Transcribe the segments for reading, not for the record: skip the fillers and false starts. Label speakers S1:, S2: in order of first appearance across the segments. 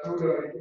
S1: Trong đời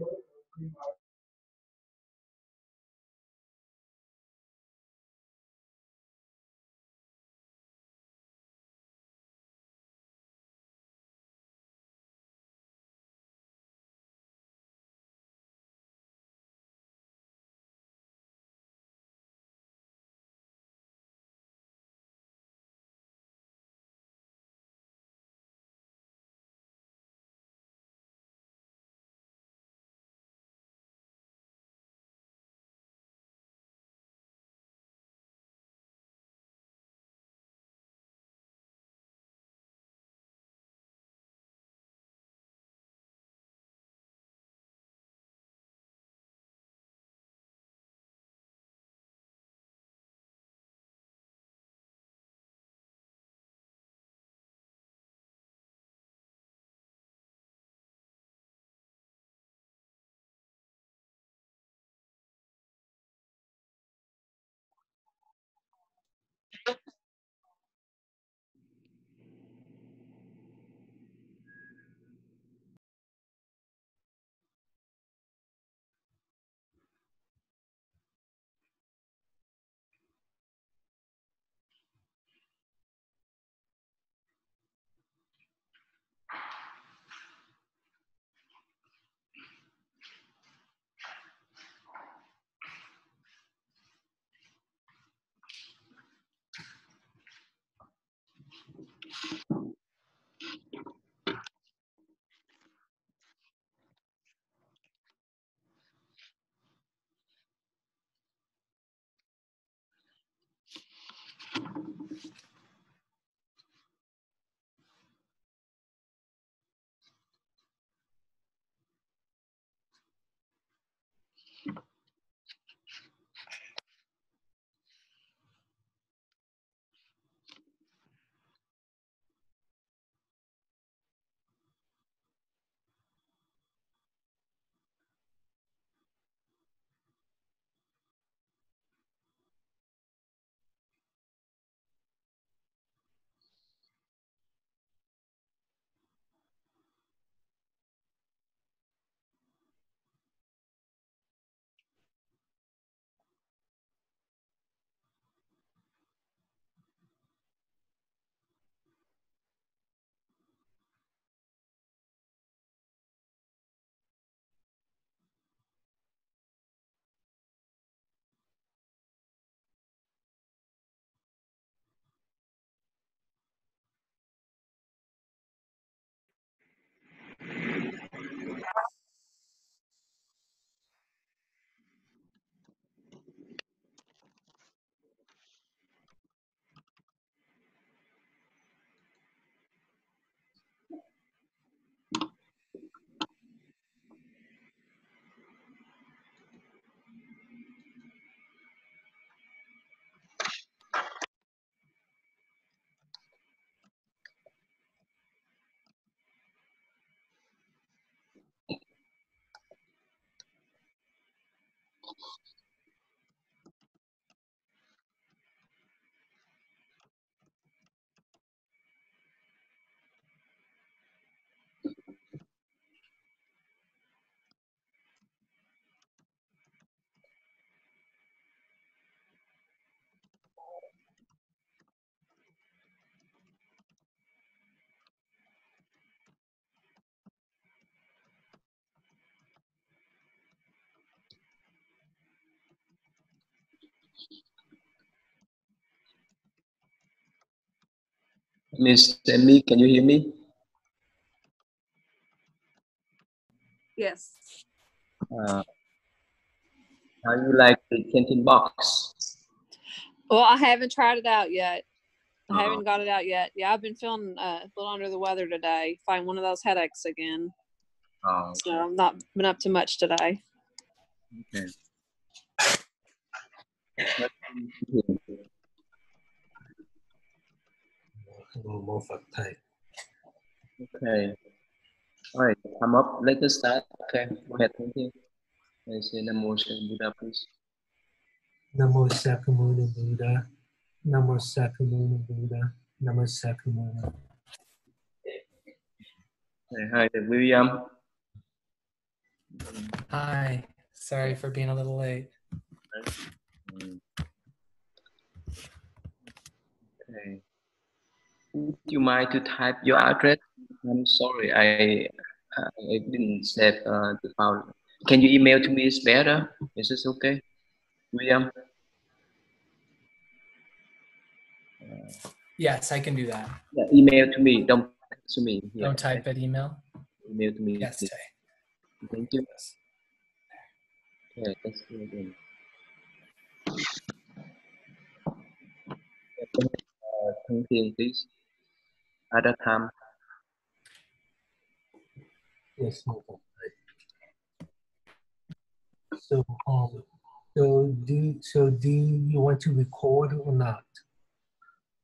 S2: Miss Emmy, can you hear me?
S3: Yes.
S2: How you like the canteen box?
S3: Well, I haven't tried it out yet. I haven't got it out yet. Yeah, I've been feeling a little under the weather today. Find one of those headaches again.
S2: Oh,
S3: so I've not been up to much today.
S2: okay. Okay. All right, come up. Let us start. Okay, go ahead. Thank you. I say Namo Shri Buddha, please.
S4: Namo Sakamuna Buddha. Namo Sakamuna Buddha. Namo Sakamuna.
S2: Hi, William.
S1: Hi. Sorry for being a little late.
S2: Okay. Would you mind to type your address? I'm sorry, I didn't save the file. Can you email to me? It's better. Is this okay, William?
S1: Yes, I can do that.
S2: Yeah, email to me. Don't text to me. Yeah,
S1: Don't type it, email.
S2: email to me.
S1: Yes,
S2: Please.
S1: Tay.
S2: Thank you. Okay, let's do it again. Thông Thiên, please. At that time.
S4: Yes, no problem. So do you want to record or not?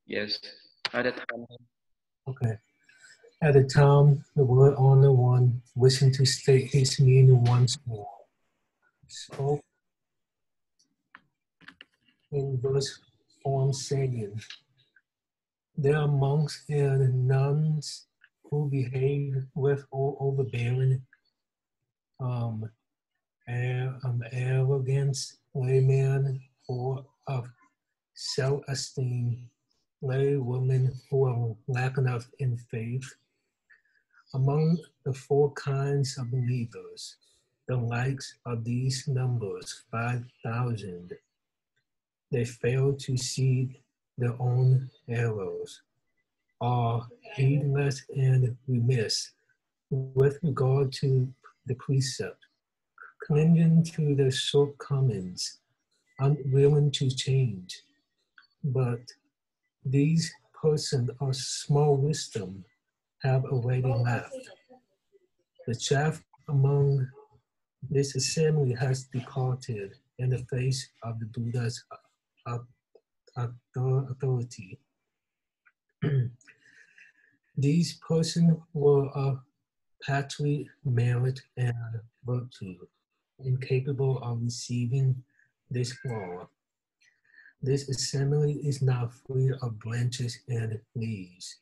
S2: Yes. At that time.
S4: Okay. At the time, the word honor one, wishing to state his meaning once more, spoke in verse form saying, there are monks and nuns who behave with overbearing arrogance, laymen full of self-esteem, lay women who are lacking of in faith. Among the four kinds of believers, the likes of these numbers, 5,000, they fail to see their own errors, are heedless and remiss with regard to the precept, clinging to their shortcomings, unwilling to change. But these persons of small wisdom have already left. The chaff among this assembly has departed in the face of the Buddha's authority. These persons were of patriot, merit, and virtue, incapable of receiving this law. This assembly is now free of branches and leaves,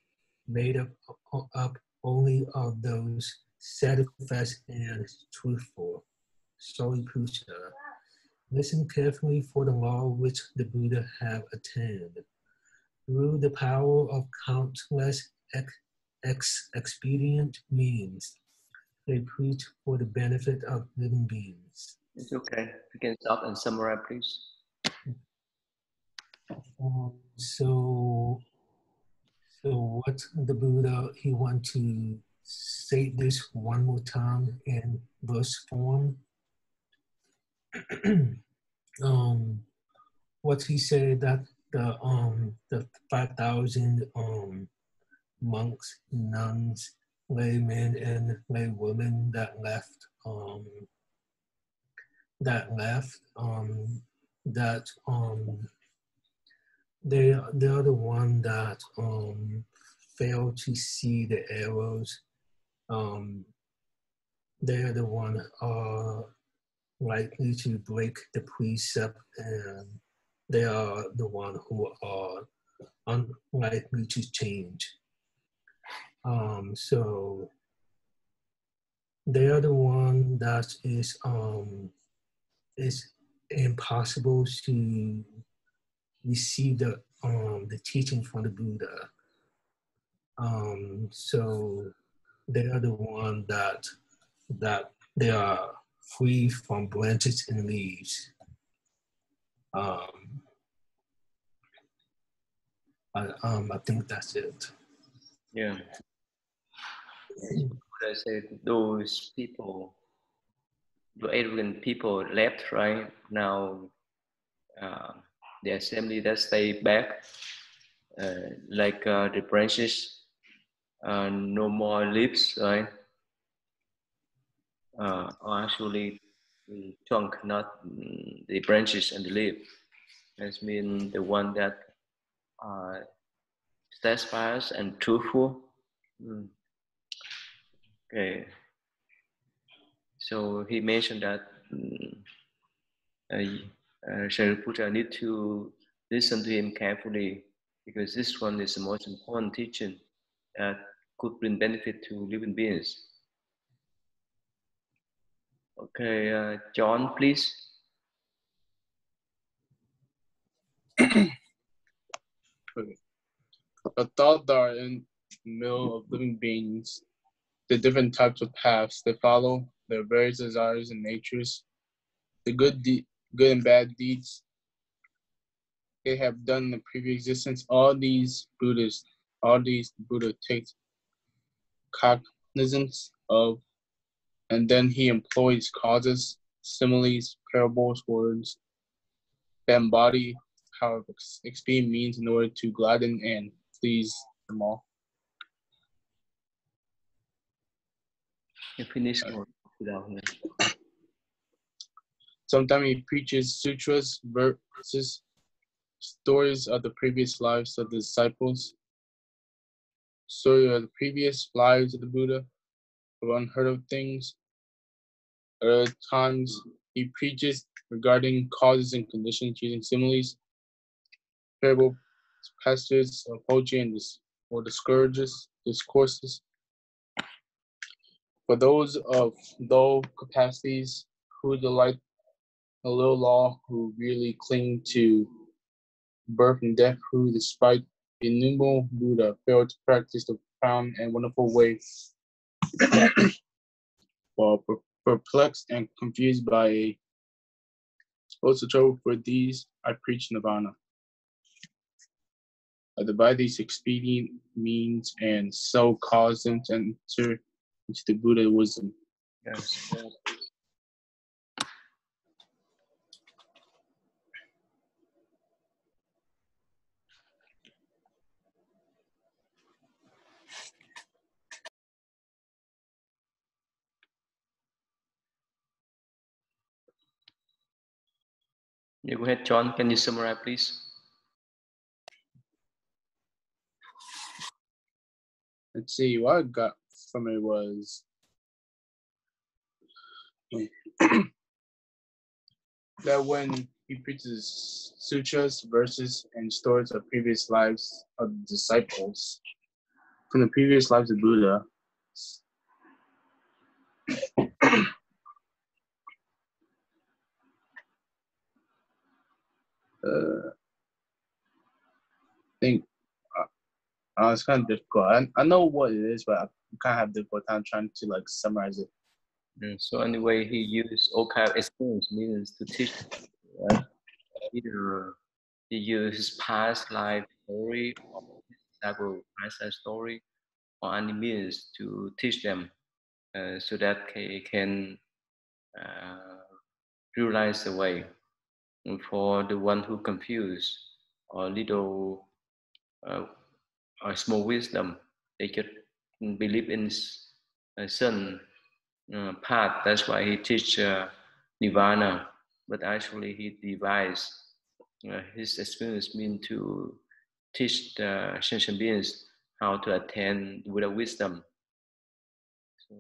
S4: made up only of those steadfast and truthful. Sariputta, listen carefully for the law which the Buddha have attained. Through the power of countless expedient means, they preach for the benefit of living beings.
S2: It's okay. You can stop and summarize, please.
S4: So what the Buddha, he want to say this one more time in verse form. What he said that the 5,000 monks, nuns, laymen, and laywomen that left they are the one that fail to see the arrows. They are the one likely to break the precept, and they are the one who are unlikely to change. So they are the one that is impossible to receive the teaching from the Buddha. So they are the one that they are free from branches and leaves. I think that's it.
S2: Yeah. I said those people, the arrogant people left, right? Now the assembly that stay back, like the branches, no more leaves, right? Or actually the trunk, not the branches and the leaf. That means the one that are steadfast and truthful. Okay. So he mentioned that Sariputta need to listen to him carefully, because this one is the most important teaching that could bring benefit to living beings. Okay, John, please.
S5: Okay. A thought are in the middle of living beings, the different types of paths they follow, their various desires and natures, the good and bad deeds they have done in the previous existence. All these Buddha takes cognizance of, and then he employs causes, similes, parables, words that embody how expedient means in order to gladden and please them all.
S2: You finish without him.
S5: Sometimes he preaches sutras, verses, stories of the previous lives of the disciples, story of the previous lives of the Buddha, of unheard of things. Other times he preaches regarding causes and conditions using similes, parable, passages of poetry, and or discourses. For those of low capacities who delight a little law, who really cling to birth and death, who, despite the innumerable Buddha, failed to practice the profound and wonderful way, while perplexed and confused by a trouble. For these I preach Nirvana. I divide these expedient means and so cause them to enter into the Buddha wisdom.
S2: Yes. Yeah, go ahead, John. Can you summarize, please?
S5: Let's see, what I got from it was that when he preaches sutras, verses, and stories of previous lives of the disciples, from the previous lives of Buddha, I think it's kind of difficult. I know what it is, but I kind of have a difficult time trying to like summarize it.
S2: So anyway, he used all kind of experience means to teach. Right? Either he used his past life story or his disciple past story or any means to teach them, so that they can realize the way. And for the one who confused or little or small wisdom, they just believe in sun path. That's why he teach nirvana, but actually he devised his experience mean to teach the sentient beings how to attain Buddha wisdom. So,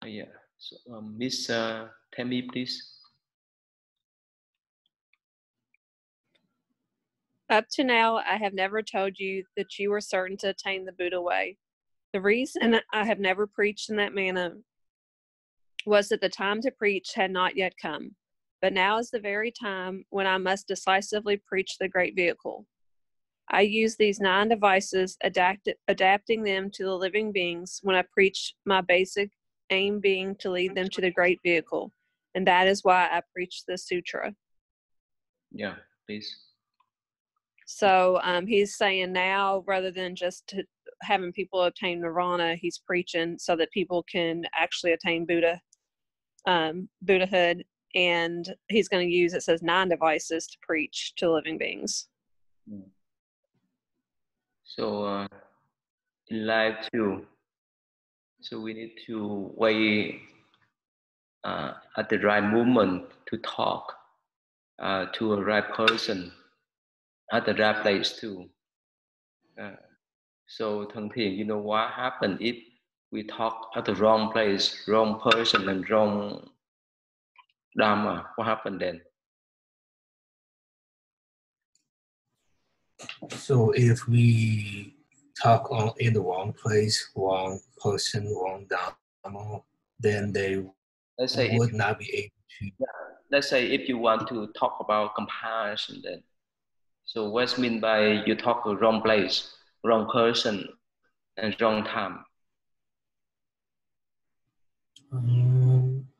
S2: yeah. So, Miss Tammy, please.
S3: Up to now, I have never told you that you were certain to attain the Buddha way. The reason I have never preached in that manner was that the time to preach had not yet come. But now is the very time when I must decisively preach the great vehicle. I use these 9 devices, adapting them to the living beings when I preach, my basic aim being to lead them to the great vehicle. And that is why I preach this sutra.
S2: Yeah, please.
S3: So he's saying now, rather than just having people obtain nirvana, he's preaching so that people can actually attain Buddhahood. And he's going to use, it says, 9 devices to preach to living beings.
S2: So in life too, so we need to wait at the right moment to talk to a right person at the right place too. So Thang Thiền, you know what happened if we talk at the wrong place, wrong person, and wrong Dharma? What happened then?
S4: So if we talk in the wrong place, wrong person, wrong Dharma, then they
S2: let's say if,
S4: would not be able to.
S2: let's say if you want to talk about compassion, then so what's mean by you talk the wrong place, wrong person, and wrong time?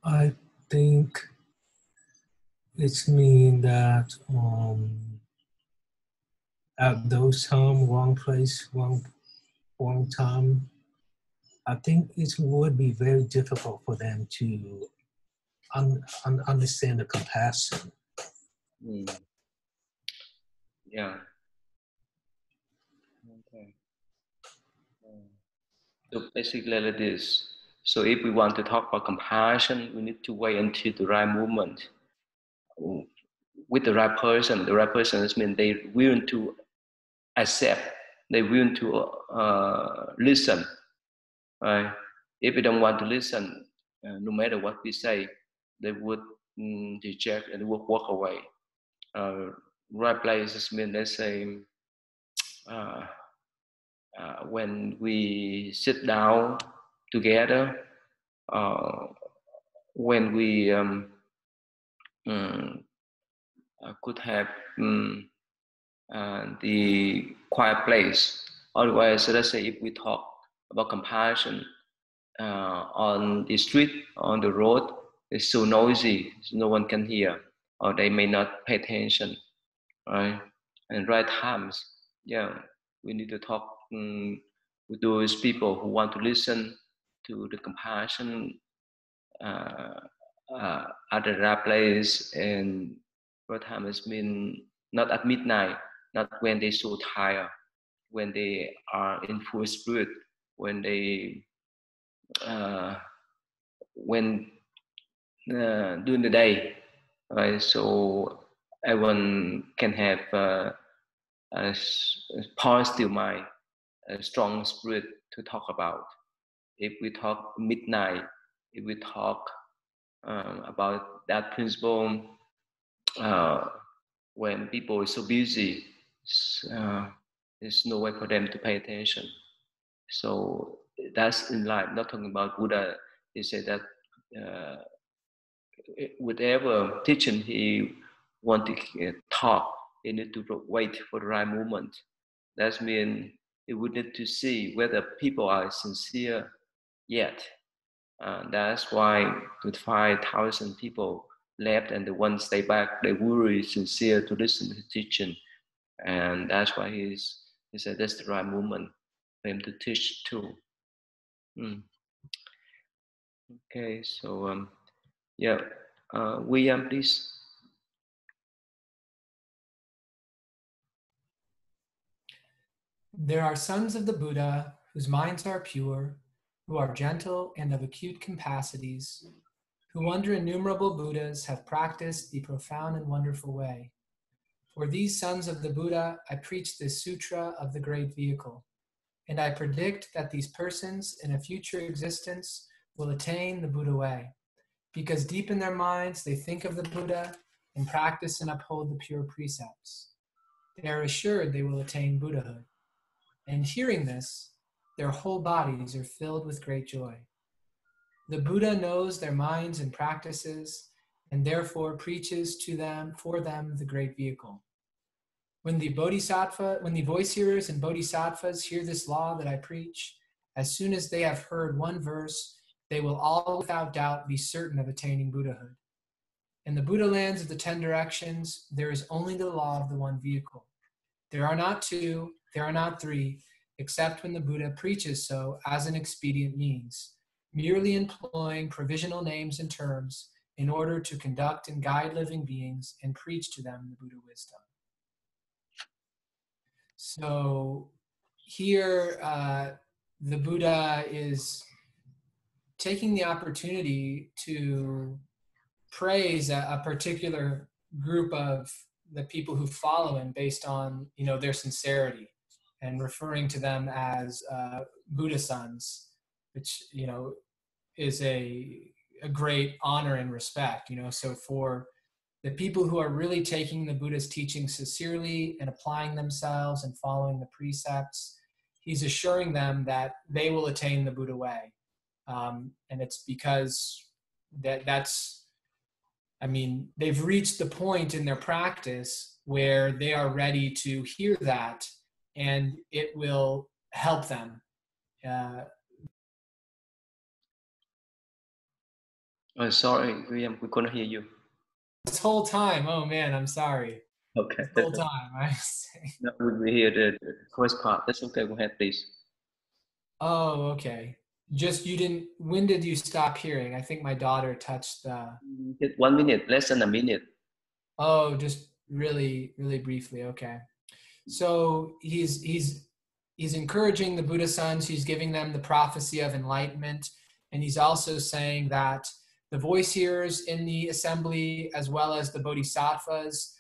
S4: I think it's mean that at those time, wrong place, wrong time. I think it would be very difficult for them to understand the compassion.
S2: Yeah. Okay. So basically like this. So if we want to talk about compassion, we need to wait until the right moment with the right person. The right person means they willing to accept, they willing to listen. Right? If they don't want to listen, no matter what we say, they would reject and would walk away. Right place means, let's say, uh, when we sit down together, when we could have the quiet place. Otherwise, let's say if we talk about compassion on the street, on the road, it's so noisy, so no one can hear, or they may not pay attention, right? And right times, yeah, we need to talk with those people who want to listen to the compassion uh, at the right place. And right time has been not at midnight, not when they so tired, when they are in full spirit, when they when during the day, right? So everyone can have a positive mind, a strong spirit to talk about. If we talk midnight, if we talk about that principle, uh, when people are so busy, uh, there's no way for them to pay attention. So that's in life. Not talking about Buddha. He said that uh, whatever teaching he want to talk, he need to wait for the right moment. That means he would need to see whether people are sincere yet. That's why with 5,000 people left and the ones stay back, they were really sincere to listen to the teaching. And that's why he said that's the right moment for him to teach too. Okay, so yeah, William, please.
S1: There are sons of the Buddha whose minds are pure, who are gentle and of acute capacities, who under innumerable Buddhas have practiced the profound and wonderful way. For these sons of the Buddha, I preach this sutra of the great vehicle, and I predict that these persons in a future existence will attain the Buddha way, because deep in their minds they think of the Buddha and practice and uphold the pure precepts. They are assured they will attain Buddhahood. And hearing this, their whole bodies are filled with great joy. The Buddha knows their minds and practices, and therefore preaches to them, for them, the great vehicle. When the voice hearers and bodhisattvas hear this law that I preach, as soon as they have heard one verse, they will all without doubt be certain of attaining Buddhahood. In the Buddha lands of the 10 directions, there is only the law of the one vehicle. There are not two, there are not three, except when the Buddha preaches so as an expedient means, merely employing provisional names and terms in order to conduct and guide living beings and preach to them the Buddha wisdom. So here, the Buddha is taking the opportunity to praise a particular group of the people who follow him based on, their sincerity, and referring to them as Buddha sons, which, is a great honor and respect, So for the people who are really taking the Buddha's teaching sincerely and applying themselves and following the precepts, he's assuring them that they will attain the Buddha way. And it's because that's, I mean, they've reached the point in their practice where they are ready to hear that, and it will help them.
S2: Oh, sorry, William, we couldn't hear you.
S1: This whole time, oh man, I'm sorry.
S2: Okay.
S1: This whole time, I say.
S2: No, we hear the first part. That's okay. Go ahead, please.
S1: Oh, okay. Just you didn't. When did you stop hearing? I think my daughter touched the.
S2: 1 minute, less than a minute.
S1: Oh, just really, really briefly. Okay. So he's encouraging the Buddha sons. He's giving them the prophecy of enlightenment, and he's also saying that the voice hearers in the assembly, as well as the bodhisattvas,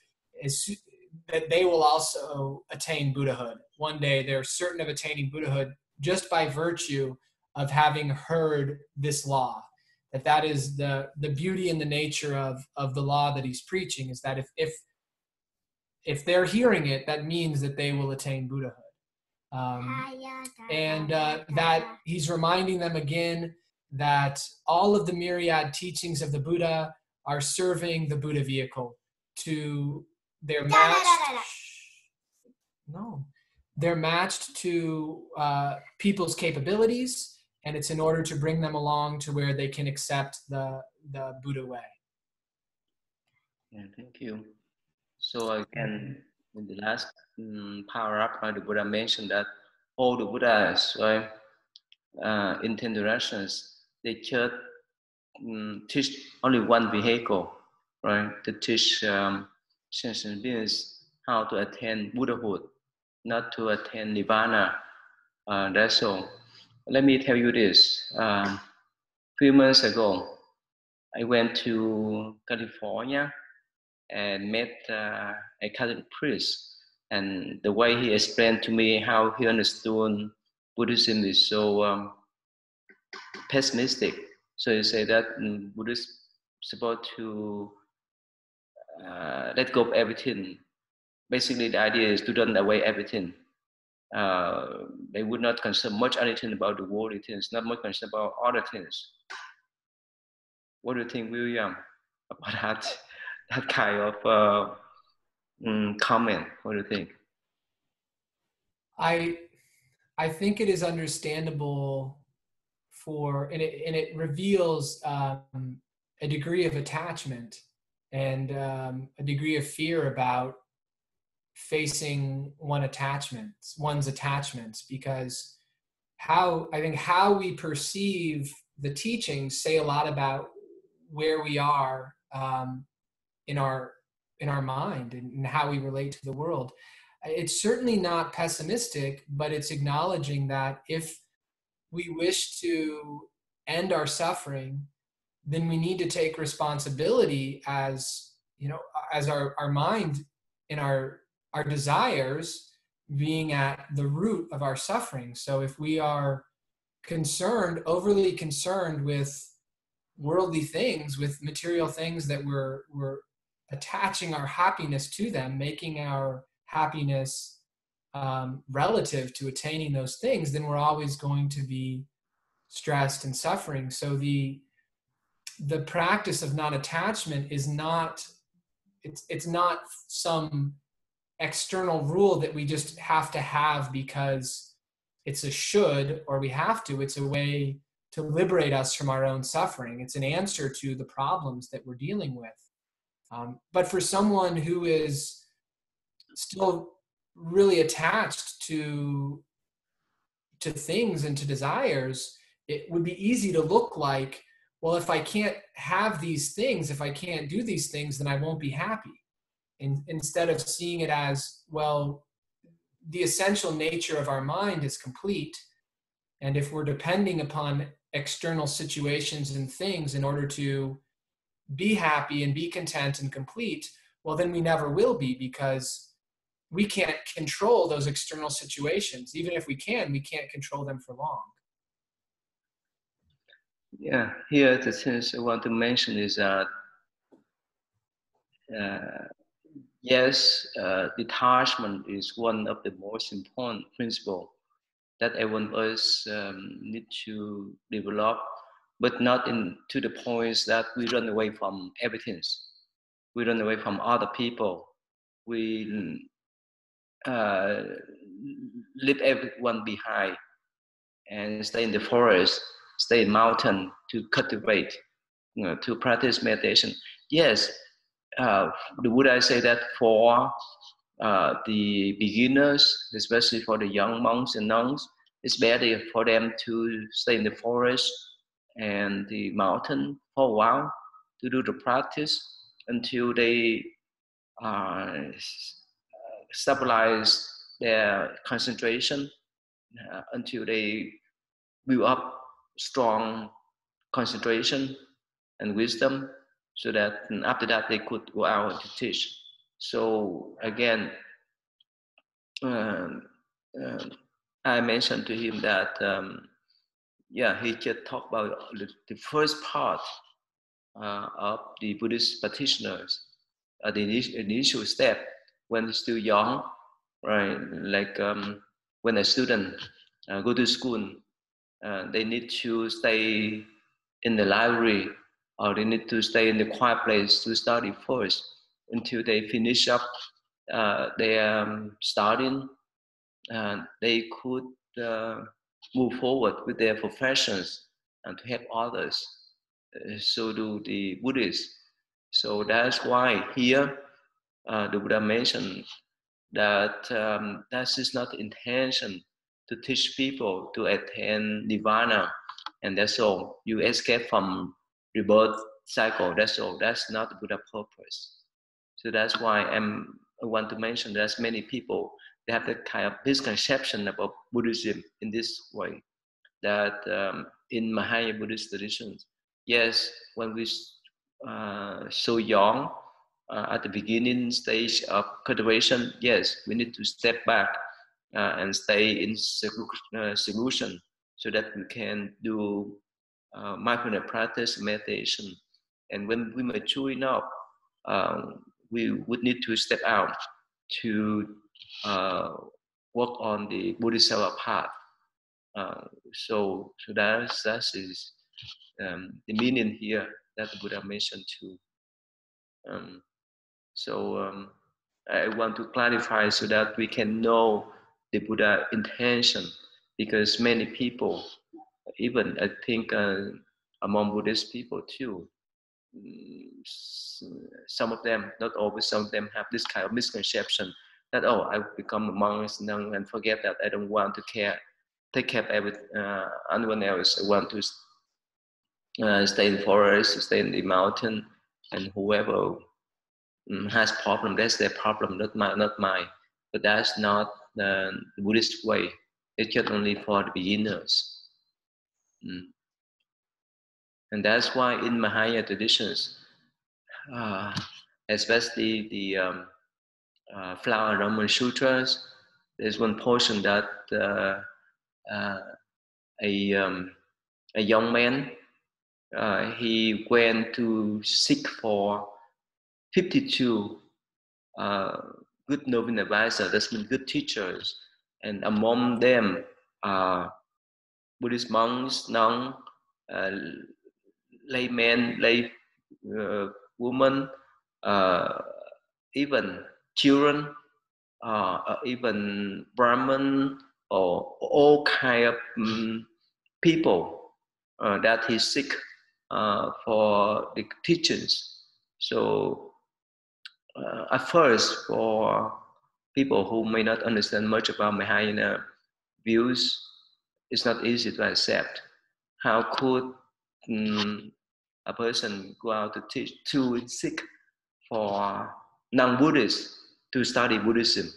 S1: that they will also attain Buddhahood. One day they're certain of attaining Buddhahood just by virtue of having heard this law. That is the beauty and the nature of the law that he's preaching, is that if they're hearing it, that means that they will attain Buddhahood. And that he's reminding them again that all of the myriad teachings of the Buddha are serving the Buddha vehicle. They're matched to people's capabilities, and it's in order to bring them along to where they can accept the Buddha way.
S2: Yeah, thank you. So again, in the last paragraph, the Buddha mentioned that all the Buddhas, right, in 10 directions, they just teach only one vehicle, right, to teach sentient beings how to attain Buddhahood, not to attain Nirvana. That's all. Let me tell you this. A few months ago, I went to California and met a Catholic priest, and the way he explained to me how he understood Buddhism is so pessimistic. So he said that Buddhists supposed to let go of everything. Basically, the idea is to turn away everything. They would not concern much anything about the worldly things, not much concern about other things. What do you think, William, about that kind of comment? What do you think?
S1: I think it is understandable and it reveals a degree of attachment and a degree of fear about facing one's attachments, because how we perceive the teachings say a lot about where we are in our mind and how we relate to the world. It's certainly not pessimistic, but it's acknowledging that if we wish to end our suffering, then we need to take responsibility as our mind and our desires being at the root of our suffering. So if we are overly concerned with worldly things, with material things, that we're attaching our happiness to them, making our happiness relative to attaining those things, then we're always going to be stressed and suffering. So the practice of non-attachment is not, it's not some external rule that we just have to have because it's a should or we have to. It's a way to liberate us from our own suffering. It's an answer to the problems that we're dealing with. But for someone who is still really attached to things and to desires, it would be easy to look like, well, if I can't have these things, if I can't do these things, then I won't be happy. Instead of seeing it as, well, the essential nature of our mind is complete, and if we're depending upon external situations and things in order to be happy and be content and complete, well, then we never will be, because we can't control those external situations. Even if we can't control them for long.
S2: Yeah, here the things I want to mention is that yes, detachment is one of the most important principles that everyone of us need to develop but not to the point that we run away from everything. We run away from other people. We leave everyone behind and stay in the forest, stay in mountain to cultivate, to practice meditation. Yes, the Buddha say that for the beginners, especially for the young monks and nuns, it's better for them to stay in the forest and the mountain for a while to do the practice until they stabilize their concentration, until they build up strong concentration and wisdom, so that after that they could go out to teach. So again, I mentioned to him that he just talked about the first part of the Buddhist practitioners, the initial step when still young, right? Like when a student go to school, they need to stay in the library, or they need to stay in the quiet place to study first until they finish up their studying. They could move forward with their professions and to help others. So do the Buddhists. So that's why here the Buddha mentioned that that is not the intention to teach people to attain nirvana, and that's all. You escape from rebirth cycle. That's all. That's not the Buddha purpose. So that's why I want to mention there's many people, they have that kind of misconception about Buddhism in this way, that in Mahayana Buddhist traditions, yes, when we so young, at the beginning stage of cultivation, yes, we need to step back and stay in seclusion so that we can do mindfulness practice, meditation. And when we mature enough, we would need to step out to work on the Bodhisattva path. So that is the meaning here that the Buddha mentioned too. I want to clarify so that we can know the Buddha intention, because many people, even I think among Buddhist people too, some of them, not always, some of them have this kind of misconception that, oh, I become a monk now and forget that I don't want to take care of anyone else. I want to stay in the forest, stay in the mountain, and whoever has problem, that's their problem, not mine. But that's not the Buddhist way. It's just only for the beginners. And that's why in Mahayana traditions, especially the Flower Roman Sutras, there's one portion that a young man, he went to seek for 52 good noble advisors, that means good teachers, and among them are Buddhist monks, nuns, laymen, lay women, even children, even Brahmin, or all kind of people that he seek for the teachings. So at first, for people who may not understand much about Mahayana views, it's not easy to accept. How could a person go out to teach, to seek for non-Buddhists to study Buddhism?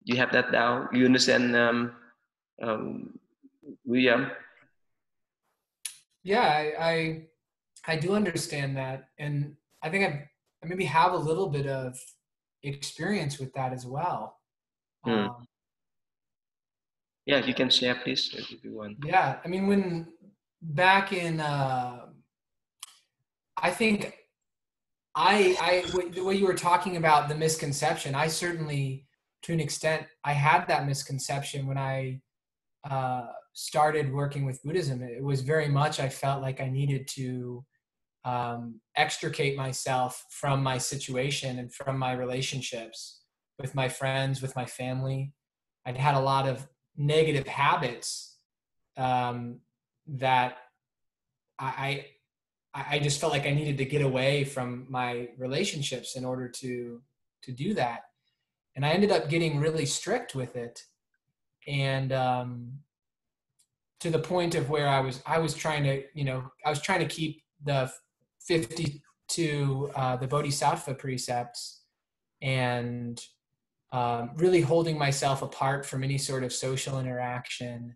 S2: You have that doubt? You understand, William?
S1: Yeah, I do understand that, and I think I maybe have a little bit of experience with that as well.
S2: Yeah, you can share, please, if you want.
S1: Yeah, I mean, when back in, I think the way you were talking about the misconception, I certainly, to an extent, I had that misconception when I started working with Buddhism, it was very much, I felt like I needed to extricate myself from my situation and from my relationships with my friends, with my family. I'd had a lot of negative habits that I just felt like I needed to get away from my relationships in order to do that. And I ended up getting really strict with it. And to the point of where I was trying to, I was trying to keep the 52, the Bodhisattva precepts, and really holding myself apart from any sort of social interaction.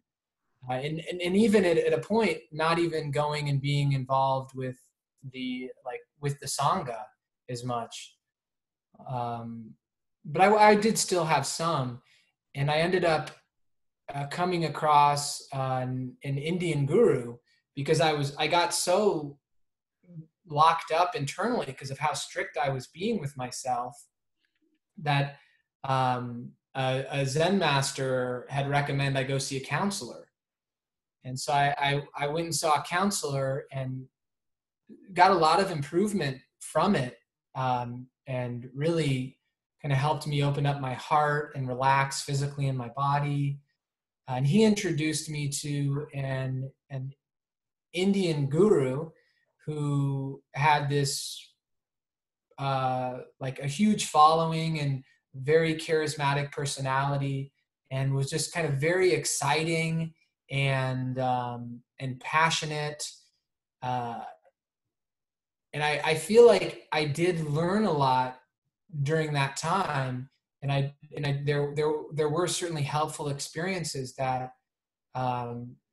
S1: And even at a point, not even going and being involved with the Sangha as much. But I did still have some, and I ended up coming across an Indian guru, because I got so locked up internally because of how strict I was being with myself, that a Zen master had recommended I go see a counselor. And so I went and saw a counselor and got a lot of improvement from it, and really kind of helped me open up my heart and relax physically in my body. And he introduced me to an Indian guru who had this like a huge following and very charismatic personality, and was just kind of very exciting and passionate. And I feel like I did learn a lot during that time, and there were certainly helpful experiences that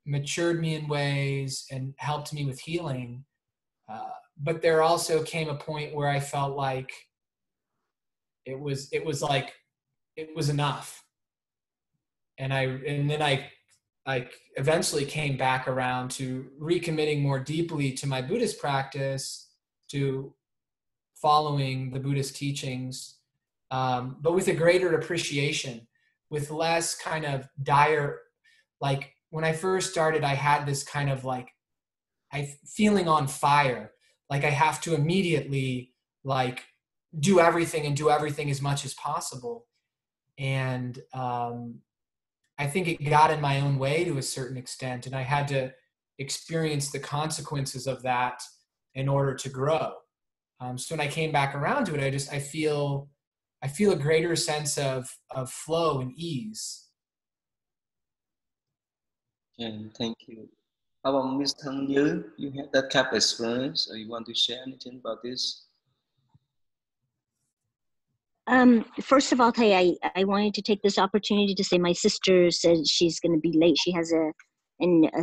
S1: matured me in ways and helped me with healing. But there also came a point where I felt like it was enough, and then I eventually came back around to recommitting more deeply to my Buddhist practice, to following the Buddhist teachings, but with a greater appreciation, with less kind of dire, like when I first started, I had this kind of like, feeling on fire, like I have to immediately like do everything as much as possible. And I think it got in my own way to a certain extent, and I had to experience the consequences of that in order to grow. So when I came back around to it, I feel a greater sense of flow and ease.
S2: Yeah, thank you. How about Miss Thang Như? You have that kind of experience, or you want to share anything about this?
S6: First of all, Thầy, I wanted to take this opportunity to say my sister said she's going to be late. She has a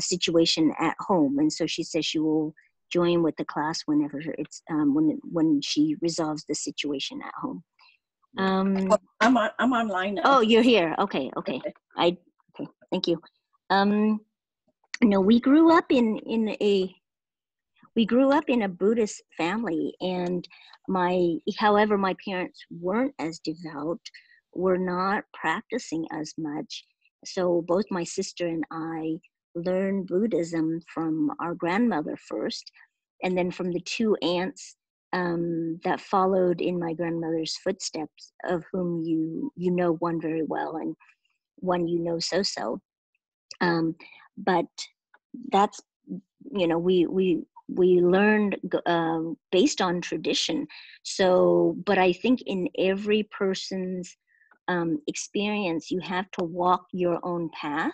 S6: situation at home, and so she says she will join with the class whenever it's when she resolves the situation at home.
S7: I'm online now.
S6: Oh, you're here. Okay. Okay, thank you. No, we grew up in a Buddhist family, and however, my parents weren't as devout, were not practicing as much. So both my sister and I learned Buddhism from our grandmother first, and then from the two aunts that followed in my grandmother's footsteps, of whom you know one very well and one you know so. But that's, we learned based on tradition. So, but I think in every person's experience, you have to walk your own path,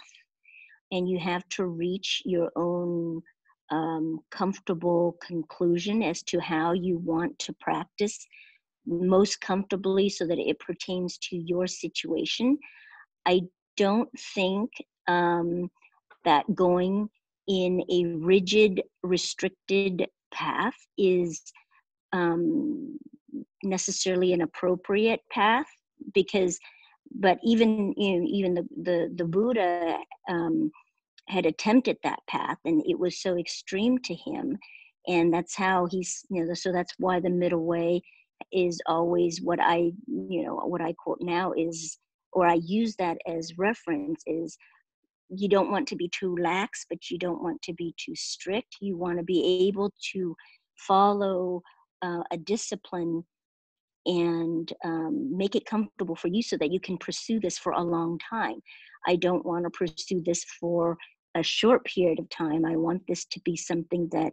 S6: and you have to reach your own comfortable conclusion as to how you want to practice most comfortably so that it pertains to your situation. I don't think that going in a rigid, restricted path is necessarily an appropriate path, but even the Buddha had attempted that path, and it was so extreme to him, and that's how so that's why the middle way is always what I quote now is, or I use that as reference, is you don't want to be too lax, but you don't want to be too strict. You want to be able to follow a discipline and make it comfortable for you so that you can pursue this for a long time. I don't want to pursue this for a short period of time. I want this to be something that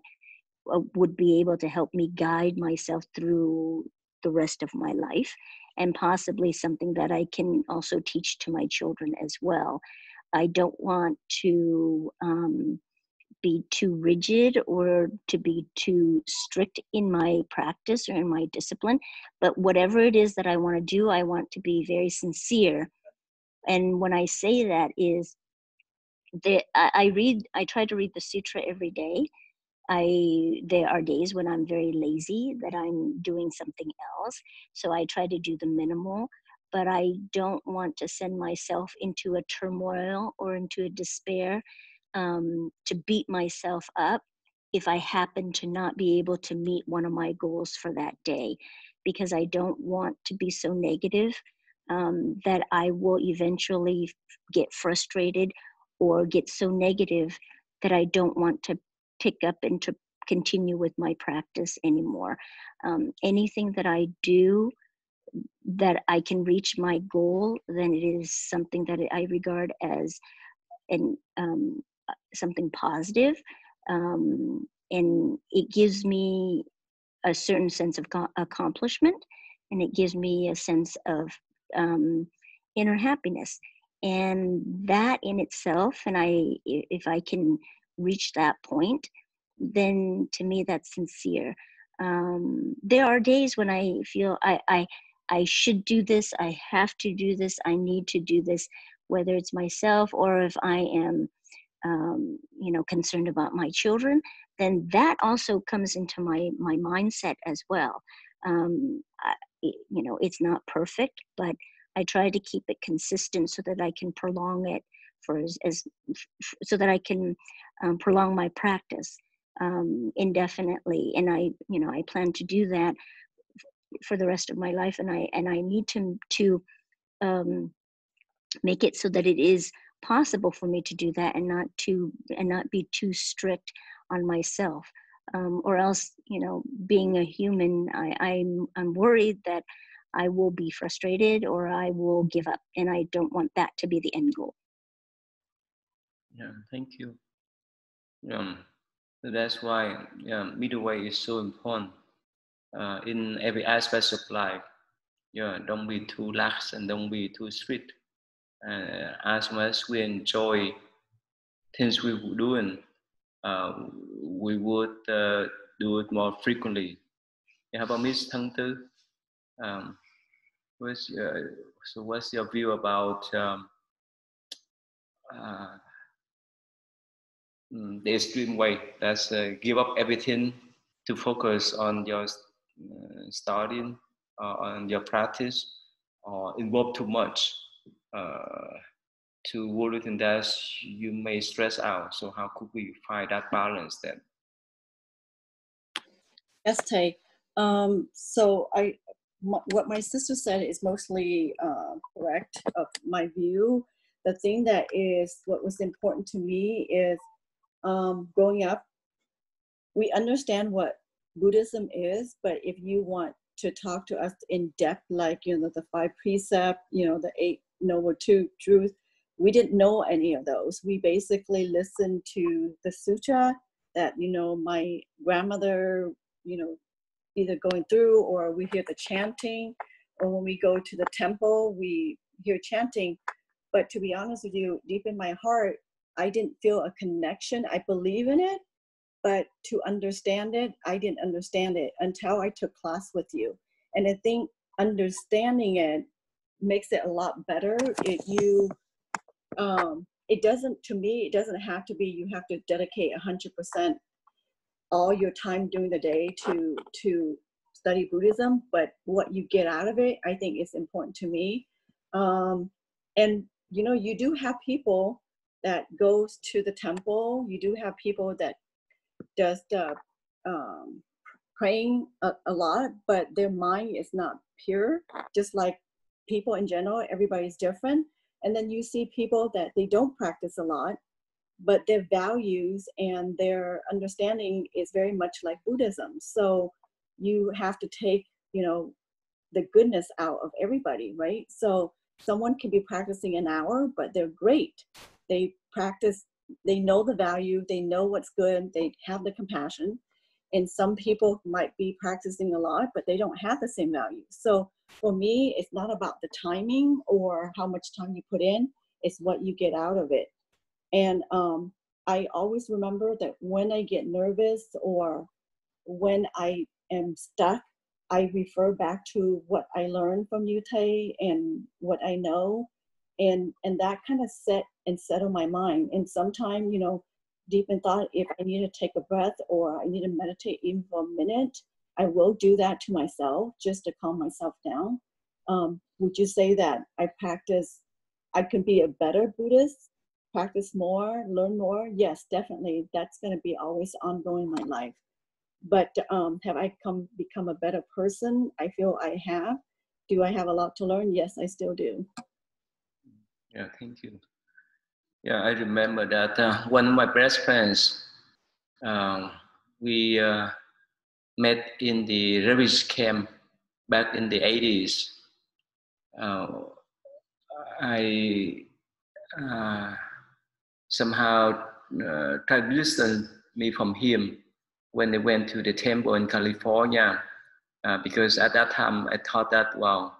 S6: would be able to help me guide myself through the rest of my life, and possibly something that I can also teach to my children as well. I don't want to be too rigid or to be too strict in my practice or in my discipline, but whatever it is that I want to do, I want to be very sincere. And when I say that is that I try to read the sutra every day. There are days when I'm very lazy, that I'm doing something else, so I try to do the minimal, but I don't want to send myself into a turmoil or into a despair, to beat myself up if I happen to not be able to meet one of my goals for that day, because I don't want to be so negative that I will eventually get frustrated or get so negative that I don't want to pick up and to continue with my practice anymore. Anything that I do that I can reach my goal, then it is something that I regard as something positive, and it gives me a certain sense of accomplishment, and it gives me a sense of inner happiness. And that in itself, and if I can reach that point, then to me that's sincere. There are days when I feel I should do this, I have to do this, I need to do this, whether it's myself or if I am concerned about my children, then that also comes into my mindset as well. It's not perfect, but I try to keep it consistent so that I can prolong it so that I can prolong my practice indefinitely. And I plan to do that for the rest of my life. And I need to make it so that it is possible for me to do that, and not be too strict on myself, or else, being a human, I'm worried that I will be frustrated or I will give up, and I don't want that to be the end goal.
S2: Yeah, thank you. That's why middle way is so important in every aspect of life. Don't be too lax and don't be too strict. As much as we enjoy things we were doing, we would do it more frequently. How about Miss Thăng Tư? What's your view about the extreme way? That's give up everything to focus on your studying, on your practice, or involve too much to worry in that you may stress out. So how could we find that balance then?
S7: Yes, Tay. So what my sister said is mostly correct of my view. The thing that is what was important to me is growing up, we understand what Buddhism is, but if you want to talk to us in depth, like, the 5 precepts, the 8 noble truths, we didn't know any of those. We basically listened to the sutra that, my grandmother, either going through, or we hear the chanting, or when we go to the temple, we hear chanting. But to be honest with you, deep in my heart, I didn't feel a connection. I believe in it, but to understand it, I didn't understand it until I took class with you. And I think understanding it makes it a lot better. It doesn't have to be, you have to dedicate 100% all your time during the day to study Buddhism, but what you get out of it, I think is important to me. And you do have people that goes to the temple. You do have people that does the praying a lot, but their mind is not pure. Just like people in general, everybody's different. And then you see people that they don't practice a lot, but their values and their understanding is very much like Buddhism. So you have to take, the goodness out of everybody, right? So someone can be practicing an hour, but they're great. They practice, they know the value, they know what's good, they have the compassion. And some people might be practicing a lot, but they don't have the same value. So for me, it's not about the timing or how much time you put in, it's what you get out of it. And I always remember that when I get nervous or when I am stuck, I refer back to what I learned from Yute and what I know. And that kind of settle my mind. And sometimes, deep in thought, if I need to take a breath or I need to meditate even for a minute, I will do that to myself just to calm myself down. Would you say that I can be a better Buddhist, practice more, learn more? Yes, definitely. That's going to be always ongoing in my life. But have I become a better person? I feel I have. Do I have a lot to learn? Yes, I still do.
S2: Yeah, thank you. Yeah, I remember that one of my best friends, we met in the refugee camp back in the 80s. I somehow tried to distance me from him when they went to the temple in California, because at that time I thought that, well,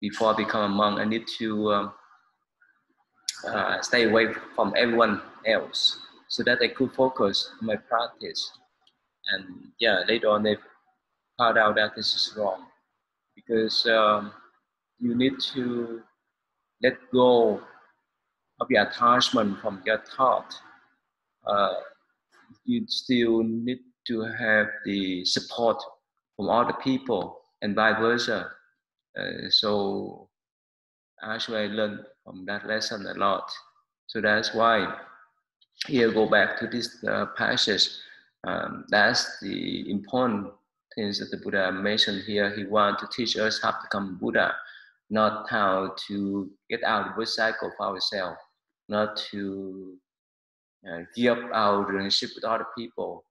S2: before I become a monk, I need to stay away from everyone else so that I could focus on my practice. And yeah, later on they found out that this is wrong, because you need to let go of your attachment from your thought. You still need to have the support from other people and vice versa. So actually I learned from that lesson a lot. So that's why here go back to this passage. That's the important things that the Buddha mentioned here. He wanted to teach us how to become Buddha, not how to get out of the cycle for ourselves, not to give up our relationship with other people,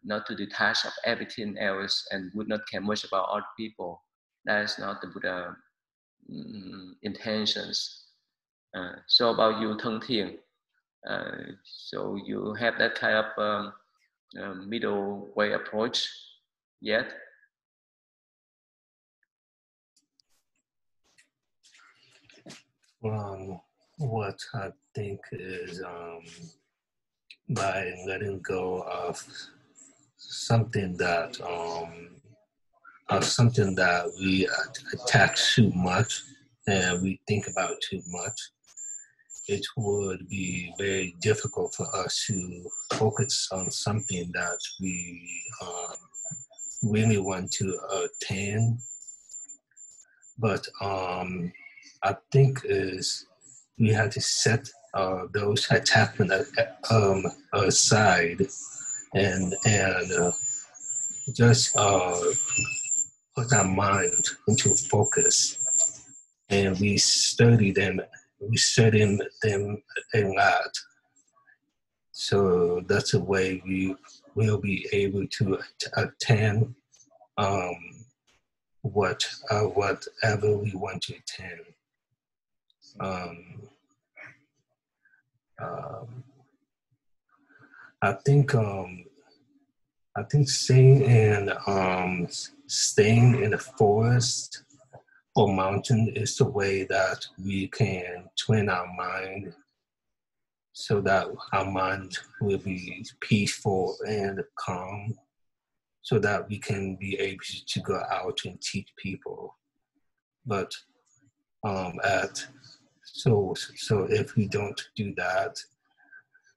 S2: not to detach of everything else and would not care much about other people. That is not the Buddha intentions. So about you, Thân Thiện, so you have that kind of middle way approach yet?
S4: What I think is by letting go of something that we attach too much and we think about too much, it would be very difficult for us to focus on something that we really want to attain. But I think is we have to set those attachments aside and just put our mind into focus, and we study them. We study them a lot. So that's a way we will be able to attain whatever we want to attain. I think staying in the forest or mountain is the way that we can train our mind, so that our mind will be peaceful and calm, so that we can be able to go out and teach people. But so if we don't do that,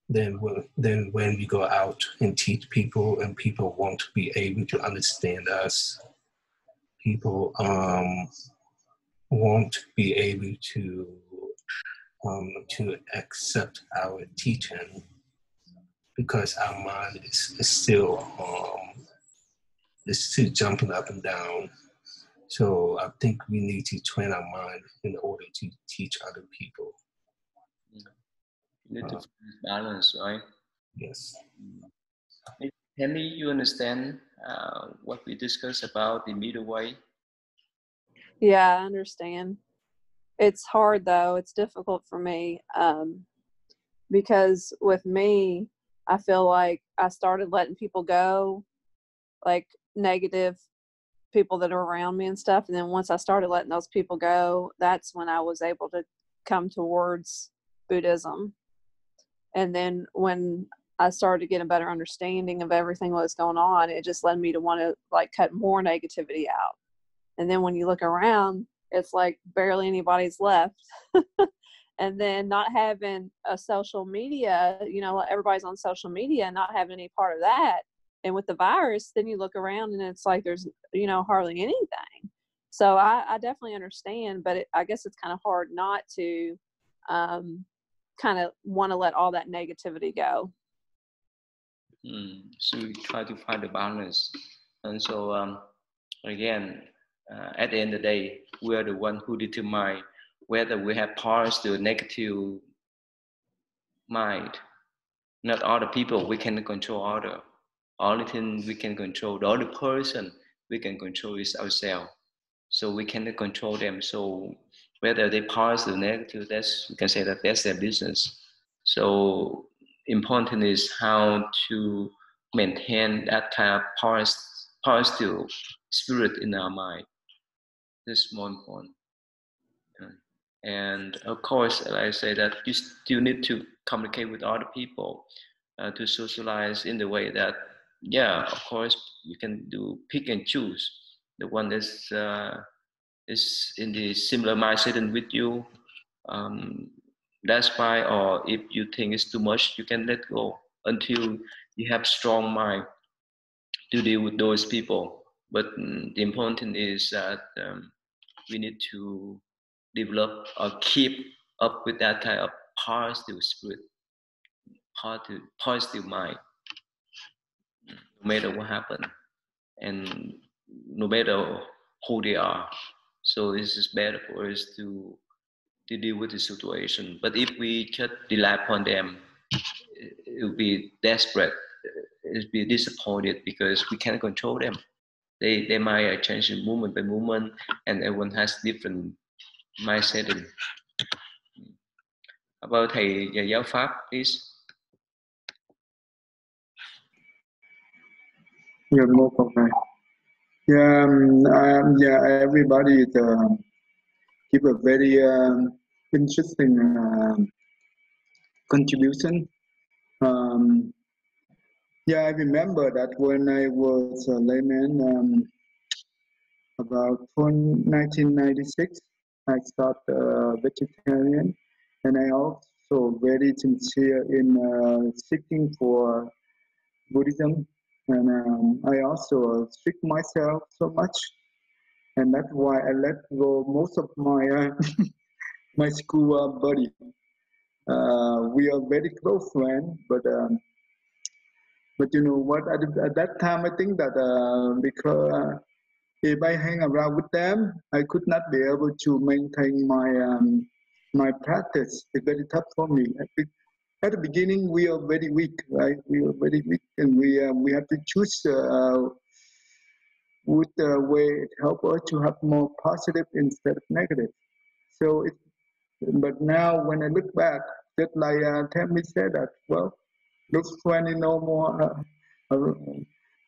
S4: then when we go out and teach people and people won't be able to understand us, people won't be able to accept our teaching, because our mind is still jumping up and down. So I think we need to train our mind in order to teach other people.
S2: You need to find balance, right?
S4: Yes.
S2: Henry, you understand what we discussed about the middle way?
S3: Yeah, I understand. It's hard though. It's difficult for me because with me, I feel like I started letting people go, like negative people that are around me and stuff. And then once I started letting those people go, that's when I was able to come towards Buddhism. And then when I started to get a better understanding of everything that was going on, it just led me to want to like cut more negativity out. And then when you look around, it's like barely anybody's left. And then not having a social media, you know, everybody's on social media and not having any part of that. And with the virus, then you look around and it's like there's, you know, hardly anything. So I definitely understand, but I guess it's kind of hard not to kind of want to let all that negativity go.
S2: So we try to find the balance. And so again, at the end of the day, we are the one who determine whether we have parsed the negative mind. Not all the people we can control other. Only thing we can control, the only person we can control is ourselves. So we cannot control them. So whether they parse the negative, we can say that that's their business. So important is how to maintain that kind of positive spirit in our mind. This is more important. And of course, like I say, that you still need to communicate with other people, to socialize in the way that, yeah, of course, you can do pick and choose the one that's is in the similar mindset and with you. That's why, or if you think it's too much, you can let go until you have strong mind to deal with those people. But the important thing is that we need to develop or keep up with that kind of positive spirit, positive mind, no matter what happened, and no matter who they are. So this is better for us to deal with the situation. But if we just rely upon them, it will be desperate. It will be disappointed because we can't control them. They might change moment by moment, and everyone has different mindset. About thầy giáo pháp, please.
S8: Yeah, no problem. Yeah, everybody give a very interesting contribution. Yeah, I remember that when I was a layman, about 1996, I started vegetarian, and I also very sincere in seeking for Buddhism, and I also strict myself so much, and that's why I let go most of my my school buddy. We are very close friends, but you know what? At that time, I think that because if I hang around with them, I could not be able to maintain my practice. It's very tough for me. I think at the beginning, we are very weak, right? We are very weak, and we have to choose with the way it helps us to have more positive instead of negative. So, but now when I look back, just like Tammy said that, well, looks funny no more.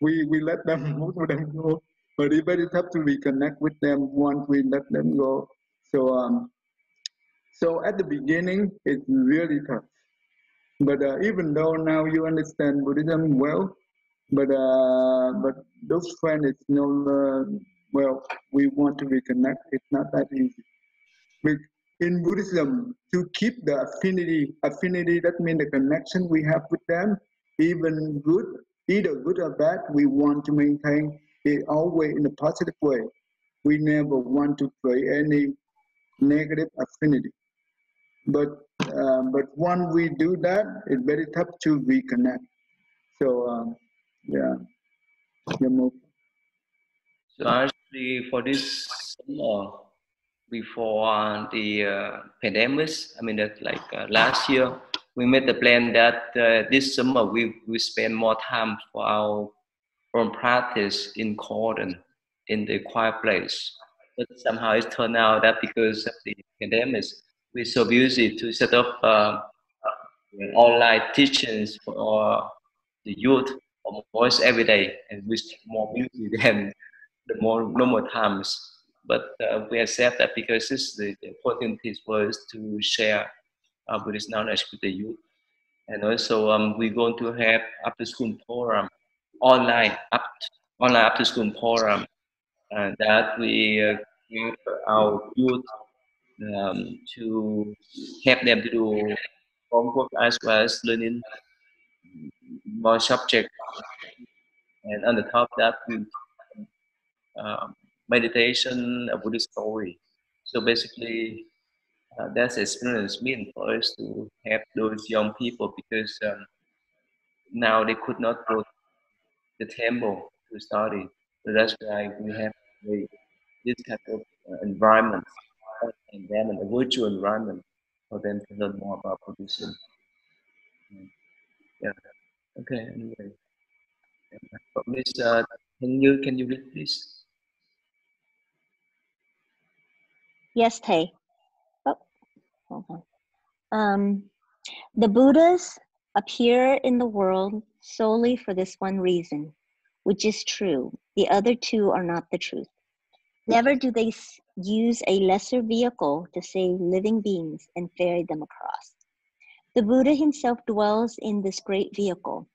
S8: We let them, most of them go, but it's very tough to reconnect with them once we let them go. So, so at the beginning, it's really tough. But even though now you understand Buddhism well, but those friends, it's no, well, we want to reconnect. It's not that easy. In Buddhism, to keep the affinity, that means the connection we have with them, even good, either good or bad, we want to maintain it always in a positive way. We never want to create any negative affinity. But when we do that, it's very tough to reconnect. So yeah.
S2: So actually, for this before the pandemic. I mean, that like last year, we made the plan that this summer we spend more time for our own practice in Corden, in the quiet place. But somehow it turned out that because of the pandemic, we're so busy to set up online teachings for the youth almost every day, and we more busy than the more normal times. But we accept that because this is the opportunity for us to share Buddhist knowledge with the youth. And also we're going to have after school program, online up online after school program, that we give our youth to help them to do homework as well as learning more subject. And on the top of that, we meditation, a Buddhist story. So basically, that's experience mean for us to help those young people because now they could not go to the temple to study. So that's why we have this type of environment, a virtual environment for them to learn more about Buddhism. Yeah. Okay. Anyway, but Miss, can you read please?
S6: Yes, Tay. Oh, hold on. The Buddhas appear in the world solely for this one reason, which is true. The other two are not the truth. Never do they use a lesser vehicle to save living beings and ferry them across. The Buddha himself dwells in this great vehicle,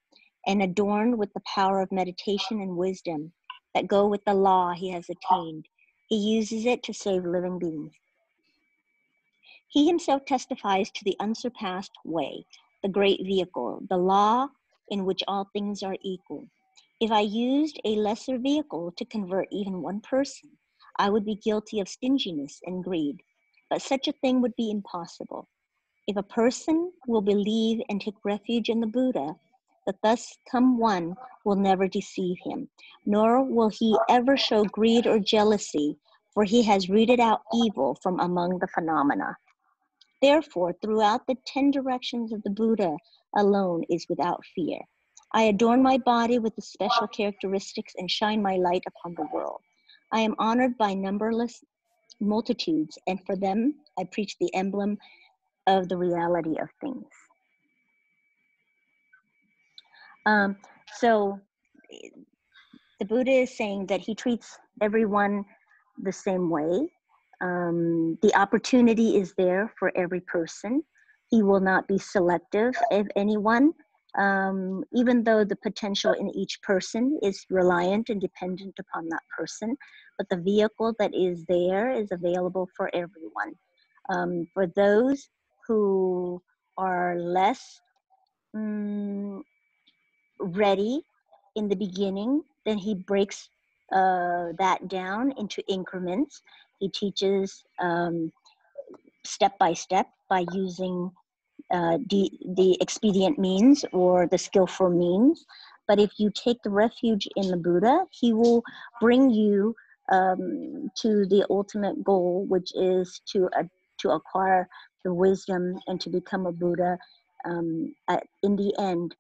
S6: and adorned with the power of meditation and wisdom that go with the law he has attained, he uses it to save living beings. He himself testifies to the unsurpassed way, the great vehicle, the law in which all things are equal. If I used a lesser vehicle to convert even one person, I would be guilty of stinginess and greed, but such a thing would be impossible. If a person will believe and take refuge in the Buddha, the thus come one will never deceive him, nor will he ever show greed or jealousy, for he has rooted out evil from among the phenomena. Therefore, throughout the 10 directions of the Buddha alone is without fear. I adorn my body with the special characteristics and shine my light upon the world. I am honored by numberless multitudes, and for them I preach the emblem of the reality of things. So the Buddha is saying that he treats everyone the same way. The opportunity is there for every person. He will not be selective of anyone, even though the potential in each person is reliant and dependent upon that person. But the vehicle that is there is available for everyone. For those who are less ready in the beginning, then he breaks that down into increments. He teaches step by step by using the expedient means or the skillful means. But if you take the refuge in the Buddha, he will bring you to the ultimate goal, which is to acquire the wisdom and to become a Buddha in the end.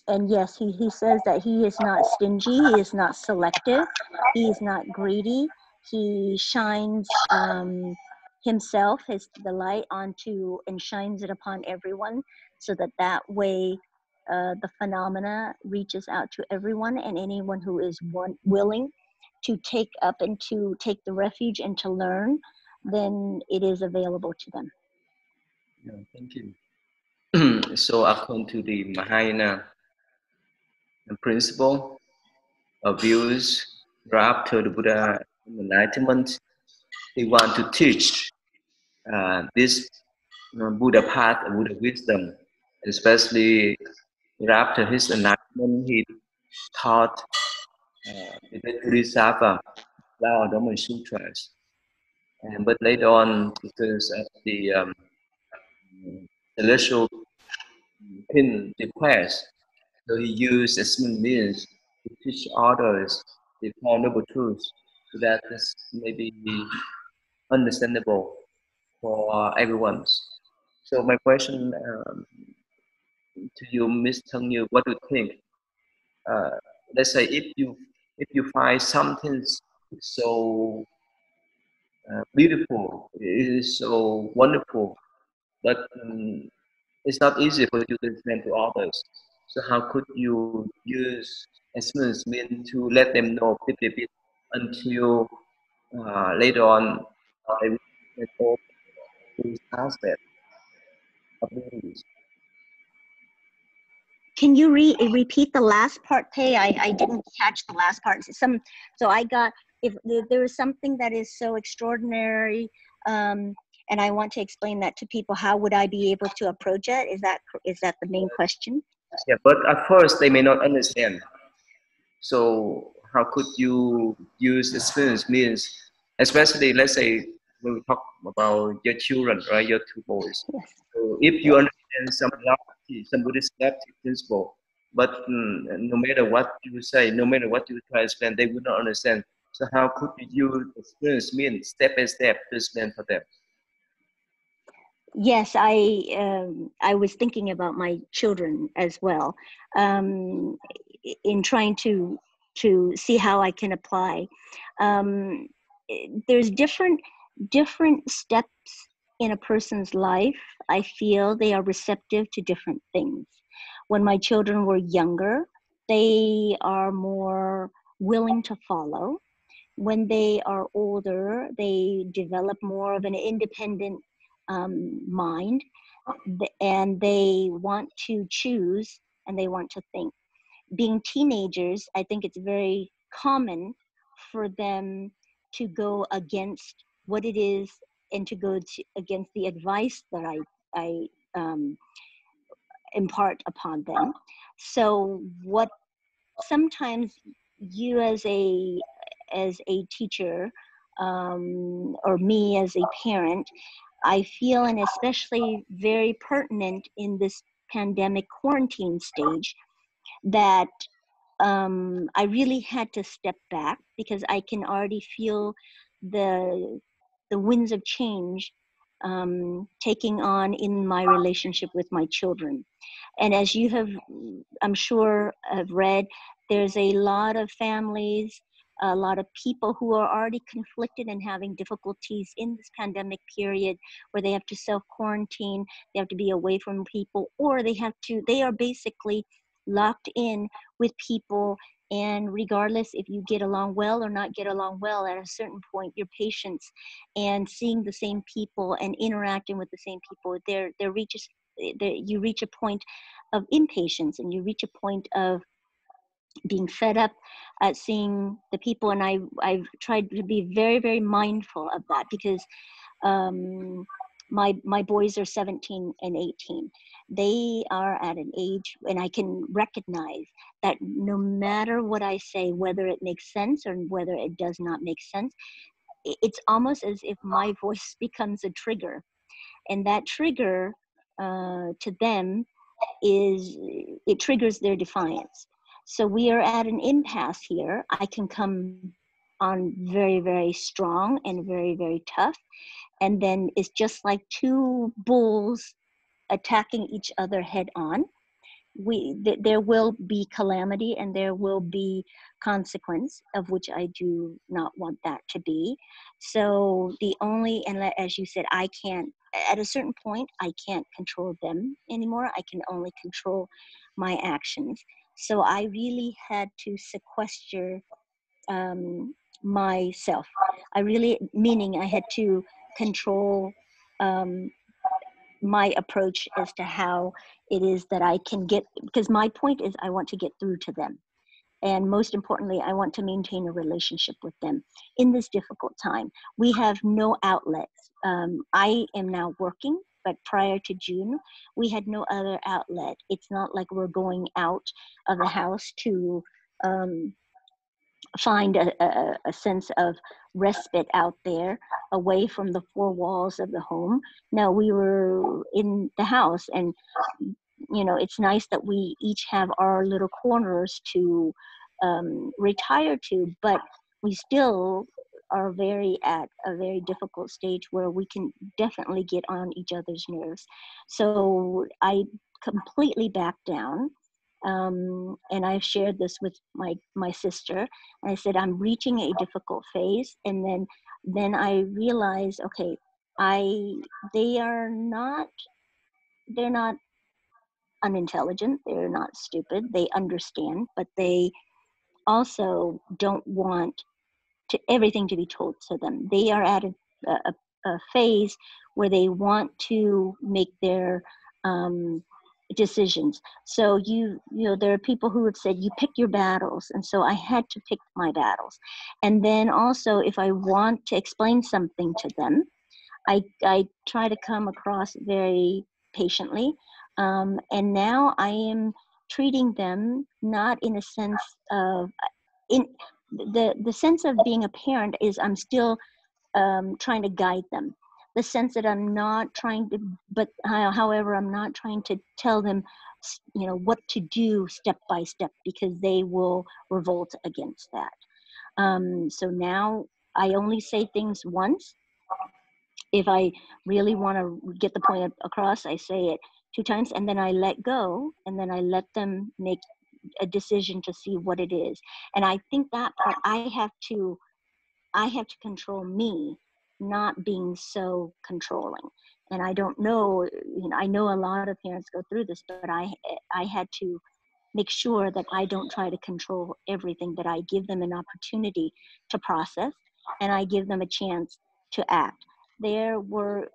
S6: And yes, he says that he is not stingy, he is not selective, he is not greedy. He shines himself, the light onto, and shines it upon everyone, so that way the phenomena reaches out to everyone, and anyone who is willing to take up and to take the refuge and to learn, then it is available to them.
S2: Yeah, thank you. So according to the Mahayana principle of views, after the Buddha enlightenment, they want to teach this Buddha path, Buddha wisdom, especially after his enlightenment, he taught the Bodhisattva Lao Dhamma Sutras. But later on, because of the celestial king request, so he used as means to teach others the Four Noble Truths. so that is maybe understandable for everyone. So my question to you, Miss Tang Yu, what do you think? Uh, let's say if you find something so beautiful, it is so wonderful, but it's not easy for you to explain to others. So how could you use experience mean to let them know bit by bit until later on they will get all these aspects of the English?
S6: Can you repeat the last part, Tay? I didn't catch the last part. So I got, if there is something that is so extraordinary, and I want to explain that to people, how would I be able to approach it? Is that the main question?
S2: Yeah, but at first they may not understand. So how could you use experience means, especially let's say when we talk about your children, right, your two boys.
S6: Yes.
S2: So if you understand some reality, some Buddhist principle, but no matter what you say, no matter what you try to explain, they would not understand. So how could you use experience means step by step to explain for them?
S6: Yes, I was thinking about my children as well, in trying to see how I can apply. There's different steps in a person's life. I feel they are receptive to different things. When my children were younger, they are more willing to follow. When they are older, they develop more of an independent mind, and they want to choose and they want to think. Being teenagers, I think it's very common for them to go against what it is and to go against the advice that I impart upon them. So what sometimes you as a teacher, or me as a parent, I feel, and especially very pertinent in this pandemic quarantine stage, that I really had to step back, because I can already feel the winds of change taking on in my relationship with my children. And as you have, I'm sure, have read, there's a lot of families, a lot of people who are already conflicted and having difficulties in this pandemic period, where they have to self-quarantine, they have to be away from people, or they are basically locked in with people. And regardless if you get along well or not get along well, at a certain point, your patience and seeing the same people and interacting with the same people, you reach a point of impatience, and you reach a point of being fed up at seeing the people. And I've tried to be very, very mindful of that, because my boys are 17 and 18. They are at an age, and I can recognize that no matter what I say, whether it makes sense or whether it does not make sense, it's almost as if my voice becomes a trigger. And that trigger to them it triggers their defiance. So we are at an impasse here. I can come on very, very strong and very, very tough. And then it's just like two bulls attacking each other head on. There will be calamity, and there will be consequence, of which I do not want that to be. So and as you said, I can't, at a certain point, I can't control them anymore. I can only control my actions. So I really had to sequester myself. Meaning I had to control my approach as to how it is that I can get, because my point is I want to get through to them. And most importantly, I want to maintain a relationship with them in this difficult time. We have no outlets. I am now working, but prior to June, we had no other outlet. It's not like we're going out of the house to find a sense of respite out there away from the four walls of the home. No, we were in the house, and it's nice that we each have our little corners to retire to, but we still are at a very difficult stage where we can definitely get on each other's nerves. So I completely backed down. And I've shared this with my sister. And I said, I'm reaching a difficult phase. And then I realized, okay, they're not unintelligent. They're not stupid. They understand, but they also don't want everything to be told to them. They are at a phase where they want to make their decisions. So you know, there are people who have said, you pick your battles. And so I had to pick my battles. And then also, if I want to explain something to them, I try to come across very patiently. And now I am treating them not in a sense of, in the sense of being a parent is I'm still trying to guide them. The sense that I'm not trying to, but however, I'm not trying to tell them, you know, what to do step by step, because they will revolt against that. So now I only say things once. If I really want to get the point across, I say it 2 times, and then I let go, and then I let them make a decision to see what it is. And I think that part I have to control me, not being so controlling. And I don't know, you know, I know a lot of parents go through this, but I had to make sure that I don't try to control everything, that I give them an opportunity to process, and I give them a chance to act. There were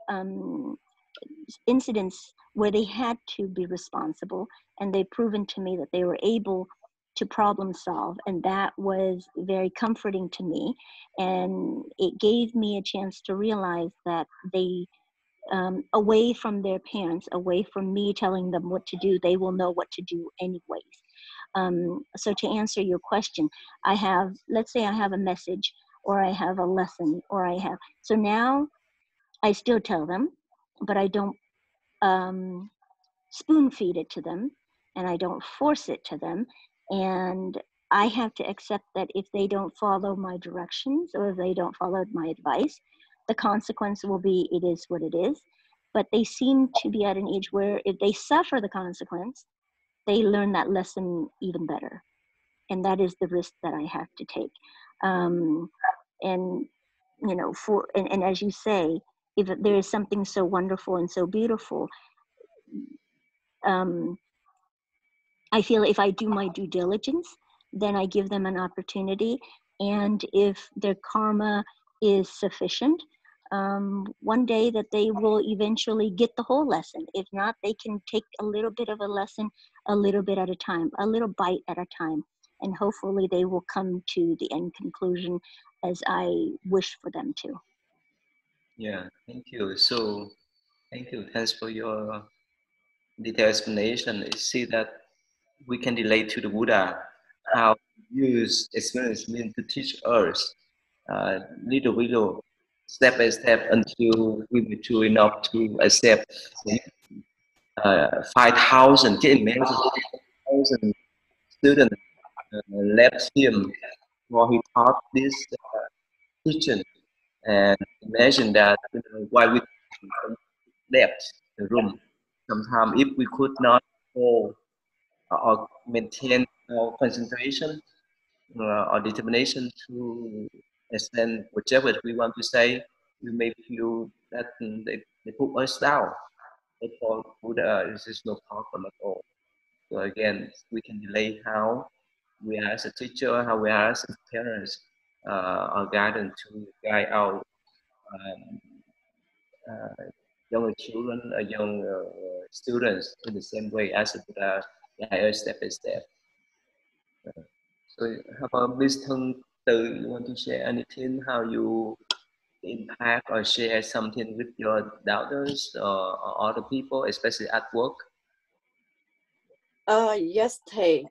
S6: incidents where they had to be responsible, and they've proven to me that they were able to problem solve, and that was very comforting to me. And it gave me a chance to realize that they, away from their parents, away from me telling them what to do, they will know what to do anyways. So to answer your question, let's say I have a message, or I have a lesson, or so now I still tell them, but I don't spoon feed it to them, and I don't force it to them. And I have to accept that if they don't follow my directions, or if they don't follow my advice, the consequence will be, it is what it is. But they seem to be at an age where if they suffer the consequence, they learn that lesson even better. And that is the risk that I have to take. And, you know, and as you say, if there is something so wonderful and so beautiful, I feel if I do my due diligence, then I give them an opportunity. And if their karma is sufficient, one day that they will eventually get the whole lesson. If not, they can take a little bit of a lesson, a little bit at a time, a little bite at a time. And hopefully they will come to the end conclusion as I wish for them to.
S2: Yeah, thank you. So, thank you. Thanks for your detailed explanation. I see that we can relate to the Buddha, how he used experience mean to teach us little, step by step, until we mature enough to accept 5,000, can you imagine 5,000 students left him while he taught this teaching. And imagine that, you know, why we left the room. Sometimes if we could not hold or maintain our concentration or determination to extend whichever we want to say, we may feel that they put us down. But for Buddha, this is no problem at all. So again, we can relate how we are as a teacher, how we are as parents, are guided to guide our younger children, young students in the same way as the Buddha guide us step by step. So how about Ms. Thân Từ, you want to share anything, how you impact or share something with your daughters or other people, especially at work?
S7: Yes, Tay.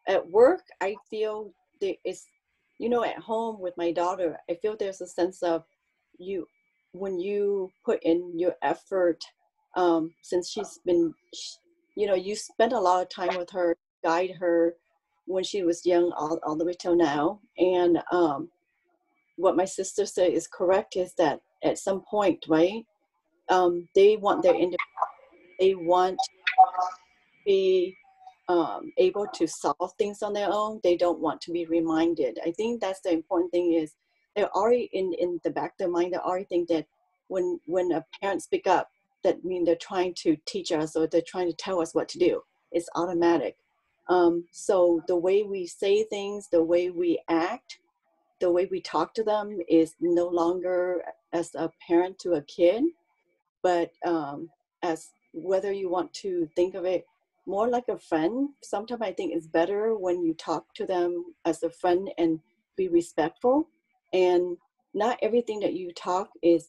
S7: At work, I feel there is, you know, at home with my daughter, I feel there's a sense of when you put in your effort, since she's been, you know, you spent a lot of time with her, guide her when she was young all the way till now. And what my sister said is correct, is that at some point, right, they want their independence. They want to be able to solve things on their own. They don't want to be reminded. I think that's the important thing, is they're already in the back of their mind, they already think that when a parent speak up, that mean they're trying to teach us or they're trying to tell us what to do. It's automatic. So the way we say things, the way we act, the way we talk to them is no longer as a parent to a kid, but as whether you want to think of it more like a friend. Sometimes I think it's better when you talk to them as a friend and be respectful. And not everything that you talk is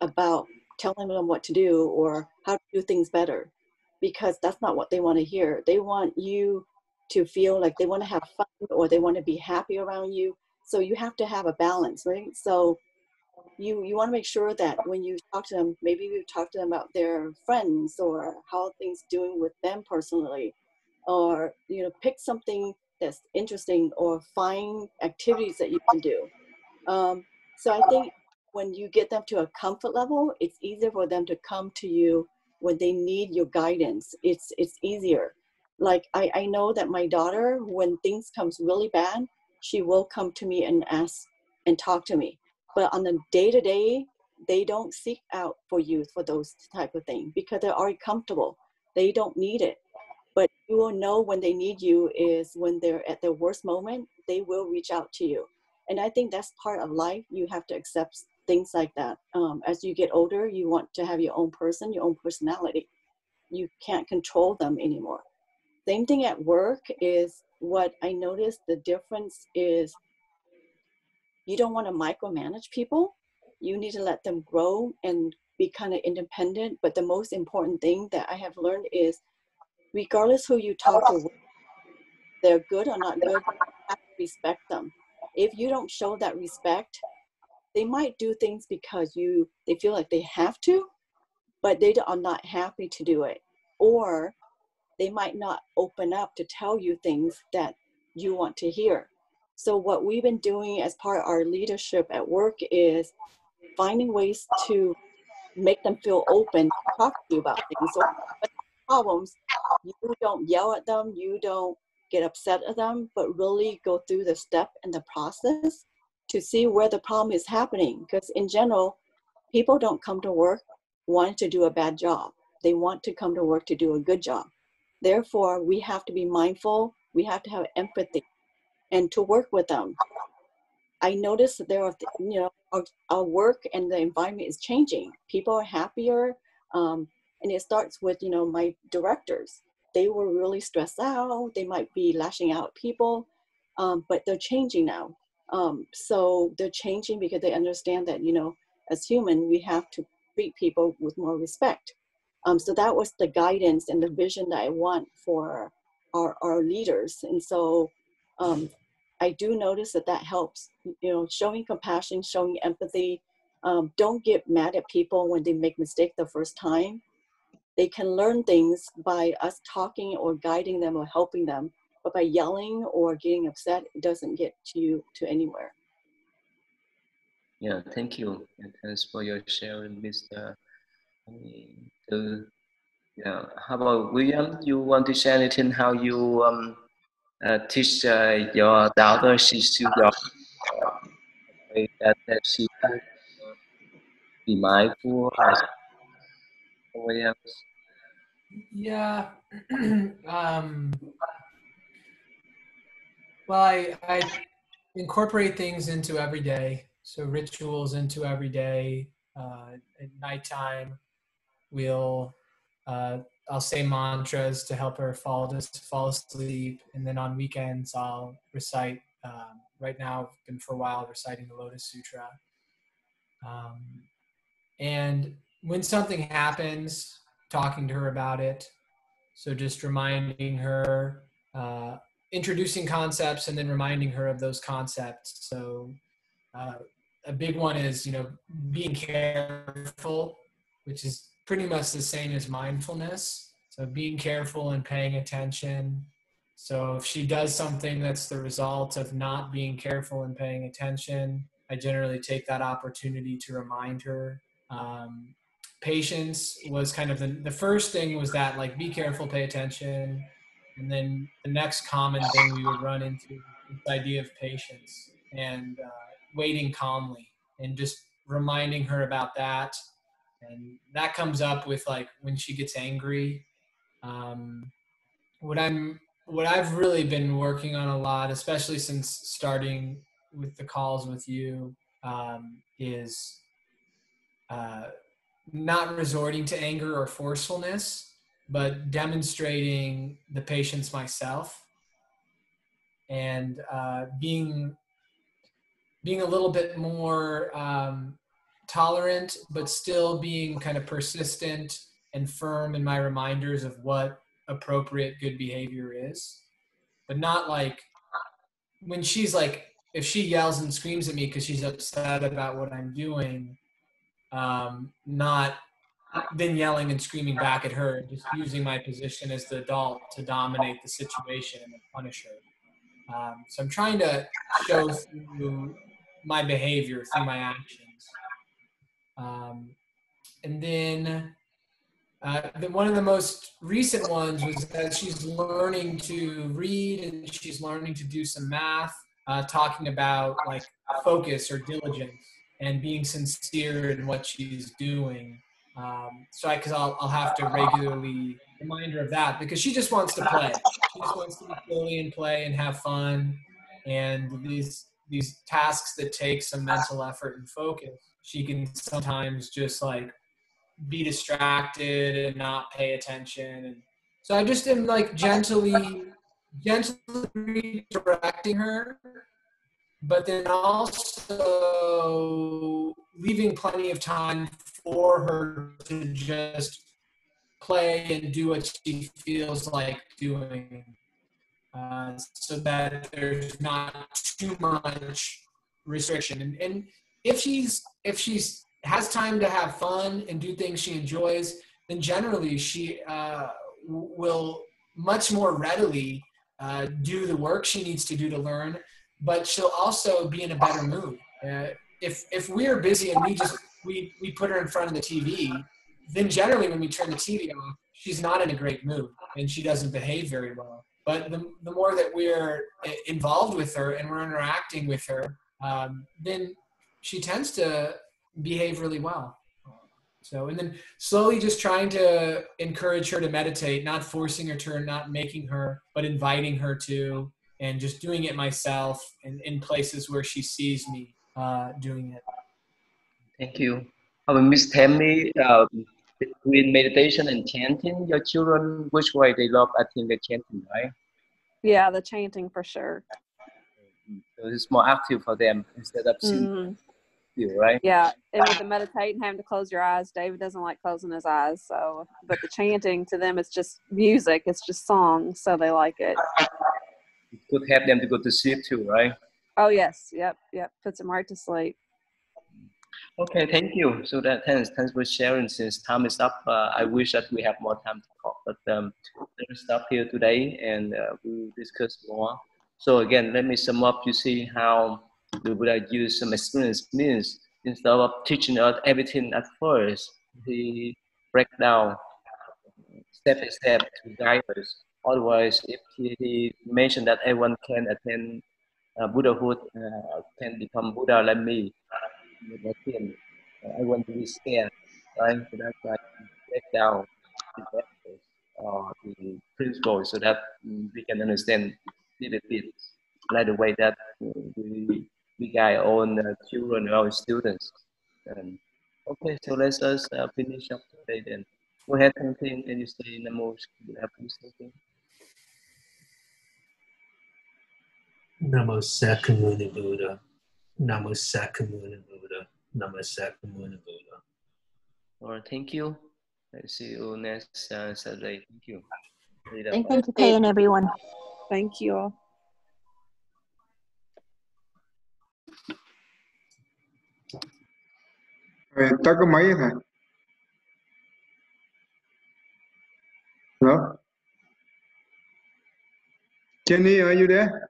S7: about telling them what to do or how to do things better, because that's not what they want to hear. They want you to feel like they want to have fun or they want to be happy around you. So you have to have a balance, right? So you want to make sure that when you talk to them, maybe you talk to them about their friends or how things doing with them personally, or pick something that's interesting or find activities that you can do. So I think when you get them to a comfort level, it's easier for them to come to you when they need your guidance. It's easier. Like I know that my daughter, when things comes really bad, she will come to me and ask and talk to me. But on the day-to-day, they don't seek out for you for those type of things because they're already comfortable. They don't need it. But you will know when they need you is when they're at their worst moment, they will reach out to you. And I think that's part of life. You have to accept things like that. As you get older, you want to have your own person, your own personality. You can't control them anymore. Same thing at work is what I noticed. The difference is you don't want to micromanage people. You need to let them grow and be kind of independent. But the most important thing that I have learned is regardless who you talk to, they're good or not good, you have to respect them. If you don't show that respect, they might do things because they feel like they have to, but they are not happy to do it. Or they might not open up to tell you things that you want to hear. So what we've been doing as part of our leadership at work is finding ways to make them feel open to talk to you about things. So problems, you don't yell at them, you don't get upset at them, but really go through the step and the process to see where the problem is happening. Because in general, people don't come to work wanting to do a bad job. They want to come to work to do a good job. Therefore, we have to be mindful, we have to have empathy and to work with them. I noticed that there are, our work and the environment is changing. People are happier. And it starts with, my directors. They were really stressed out. They might be lashing out at people, but they're changing now. So they're changing because they understand that, as human, we have to treat people with more respect. So that was the guidance and the vision that I want for our leaders. And so I do notice that helps, showing compassion, showing empathy. Don't get mad at people when they make mistakes the first time. They can learn things by us talking or guiding them or helping them. But by yelling or getting upset, it doesn't get you to anywhere.
S2: Yeah, thank you. And thanks for your sharing, Mr. Yeah. How about William? You want to share anything? How you teach your daughter? She's still your way that she could be mindful as William.
S1: Yeah. Well, I incorporate things into every day. So rituals into every day. At nighttime, I'll say mantras to help her fall asleep. And then on weekends, I'll recite, right now, I've been for a while reciting the Lotus Sutra. And when something happens, talking to her about it. So just reminding her, introducing concepts and then reminding her of those concepts. So a big one is, being careful, which is pretty much the same as mindfulness. So being careful and paying attention. So if she does something that's the result of not being careful and paying attention, I generally take that opportunity to remind her. Patience was kind of the first thing was that, like, be careful, pay attention. And then the next common thing we would run into is this idea of patience and waiting calmly and just reminding her about that. And that comes up with, like, when she gets angry. What I've really been working on a lot, especially since starting with the calls with you, is not resorting to anger or forcefulness, but demonstrating the patience myself, and being a little bit more tolerant, but still being kind of persistent and firm in my reminders of what appropriate good behavior is. But not like when she's like, if she yells and screams at me because she's upset about what I'm doing, not then yelling and screaming back at her, just using my position as the adult to dominate the situation and punish her. So I'm trying to show through my behavior, through my actions. And then one of the most recent ones was that she's learning to read and she's learning to do some math, talking about, like, focus or diligence and being sincere in what she's doing. Because I'll have to regularly remind her of that, because she just wants to play. She just wants to be silly and play and have fun. And these tasks that take some mental effort and focus, she can sometimes just, like, be distracted and not pay attention. And so I just am, like, gently directing her, but then also leaving plenty of time for her to just play and do what she feels like doing, so that there's not too much restriction. And if she's has time to have fun and do things she enjoys, then generally she will much more readily do the work she needs to do to learn, but she'll also be in a better mood. If we're busy and we put her in front of the TV, then generally when we turn the TV off, she's not in a great mood and she doesn't behave very well. But the more that we're involved with her and we're interacting with her, then she tends to behave really well. So, and then slowly just trying to encourage her to meditate, not forcing her to, not making her, but inviting her to, and just doing it myself in places where she sees me doing it.
S2: Thank you. Miss Tammy, between meditation and chanting, your children, which way they love? I think the chanting, right?
S3: Yeah, the chanting for sure.
S2: So it's more active for them instead of sitting still, right?
S3: Yeah, and with the meditating, having to close your eyes, David doesn't like closing his eyes. So, but the chanting to them, it's just music. It's just songs, so they like it.
S2: It could help them to go to sleep too, right?
S3: Oh yes, yep. Puts them right to sleep.
S2: Okay, thank you. So thanks for sharing. Since time is up, I wish that we have more time to talk, but let's stop here today and we'll discuss more. So again, let me sum up. You see how the Buddha used some experience means instead of teaching us everything at first, he break down step by step to guide us. Otherwise, if he mentioned that everyone can attend Buddhahood, can become Buddha like me, I want to be scared, right? So that's why I break down the factors or the principles so that we can understand little bit, like the way that we guide our own children, our students. And okay, so let's us finish up today then. Go ahead, something, and you say Namo something.
S4: Namo Sakyamuni Buddha. Namo Sakyamuni Buddha. Namo Sakyamuni Buddha.
S2: All right, thank you. Let's see you next Saturday. Thank you.
S6: Thank you, Tay, and everyone.
S3: Thank you all.
S8: Tắt cái máy hả? Hello? Jenny, are you there?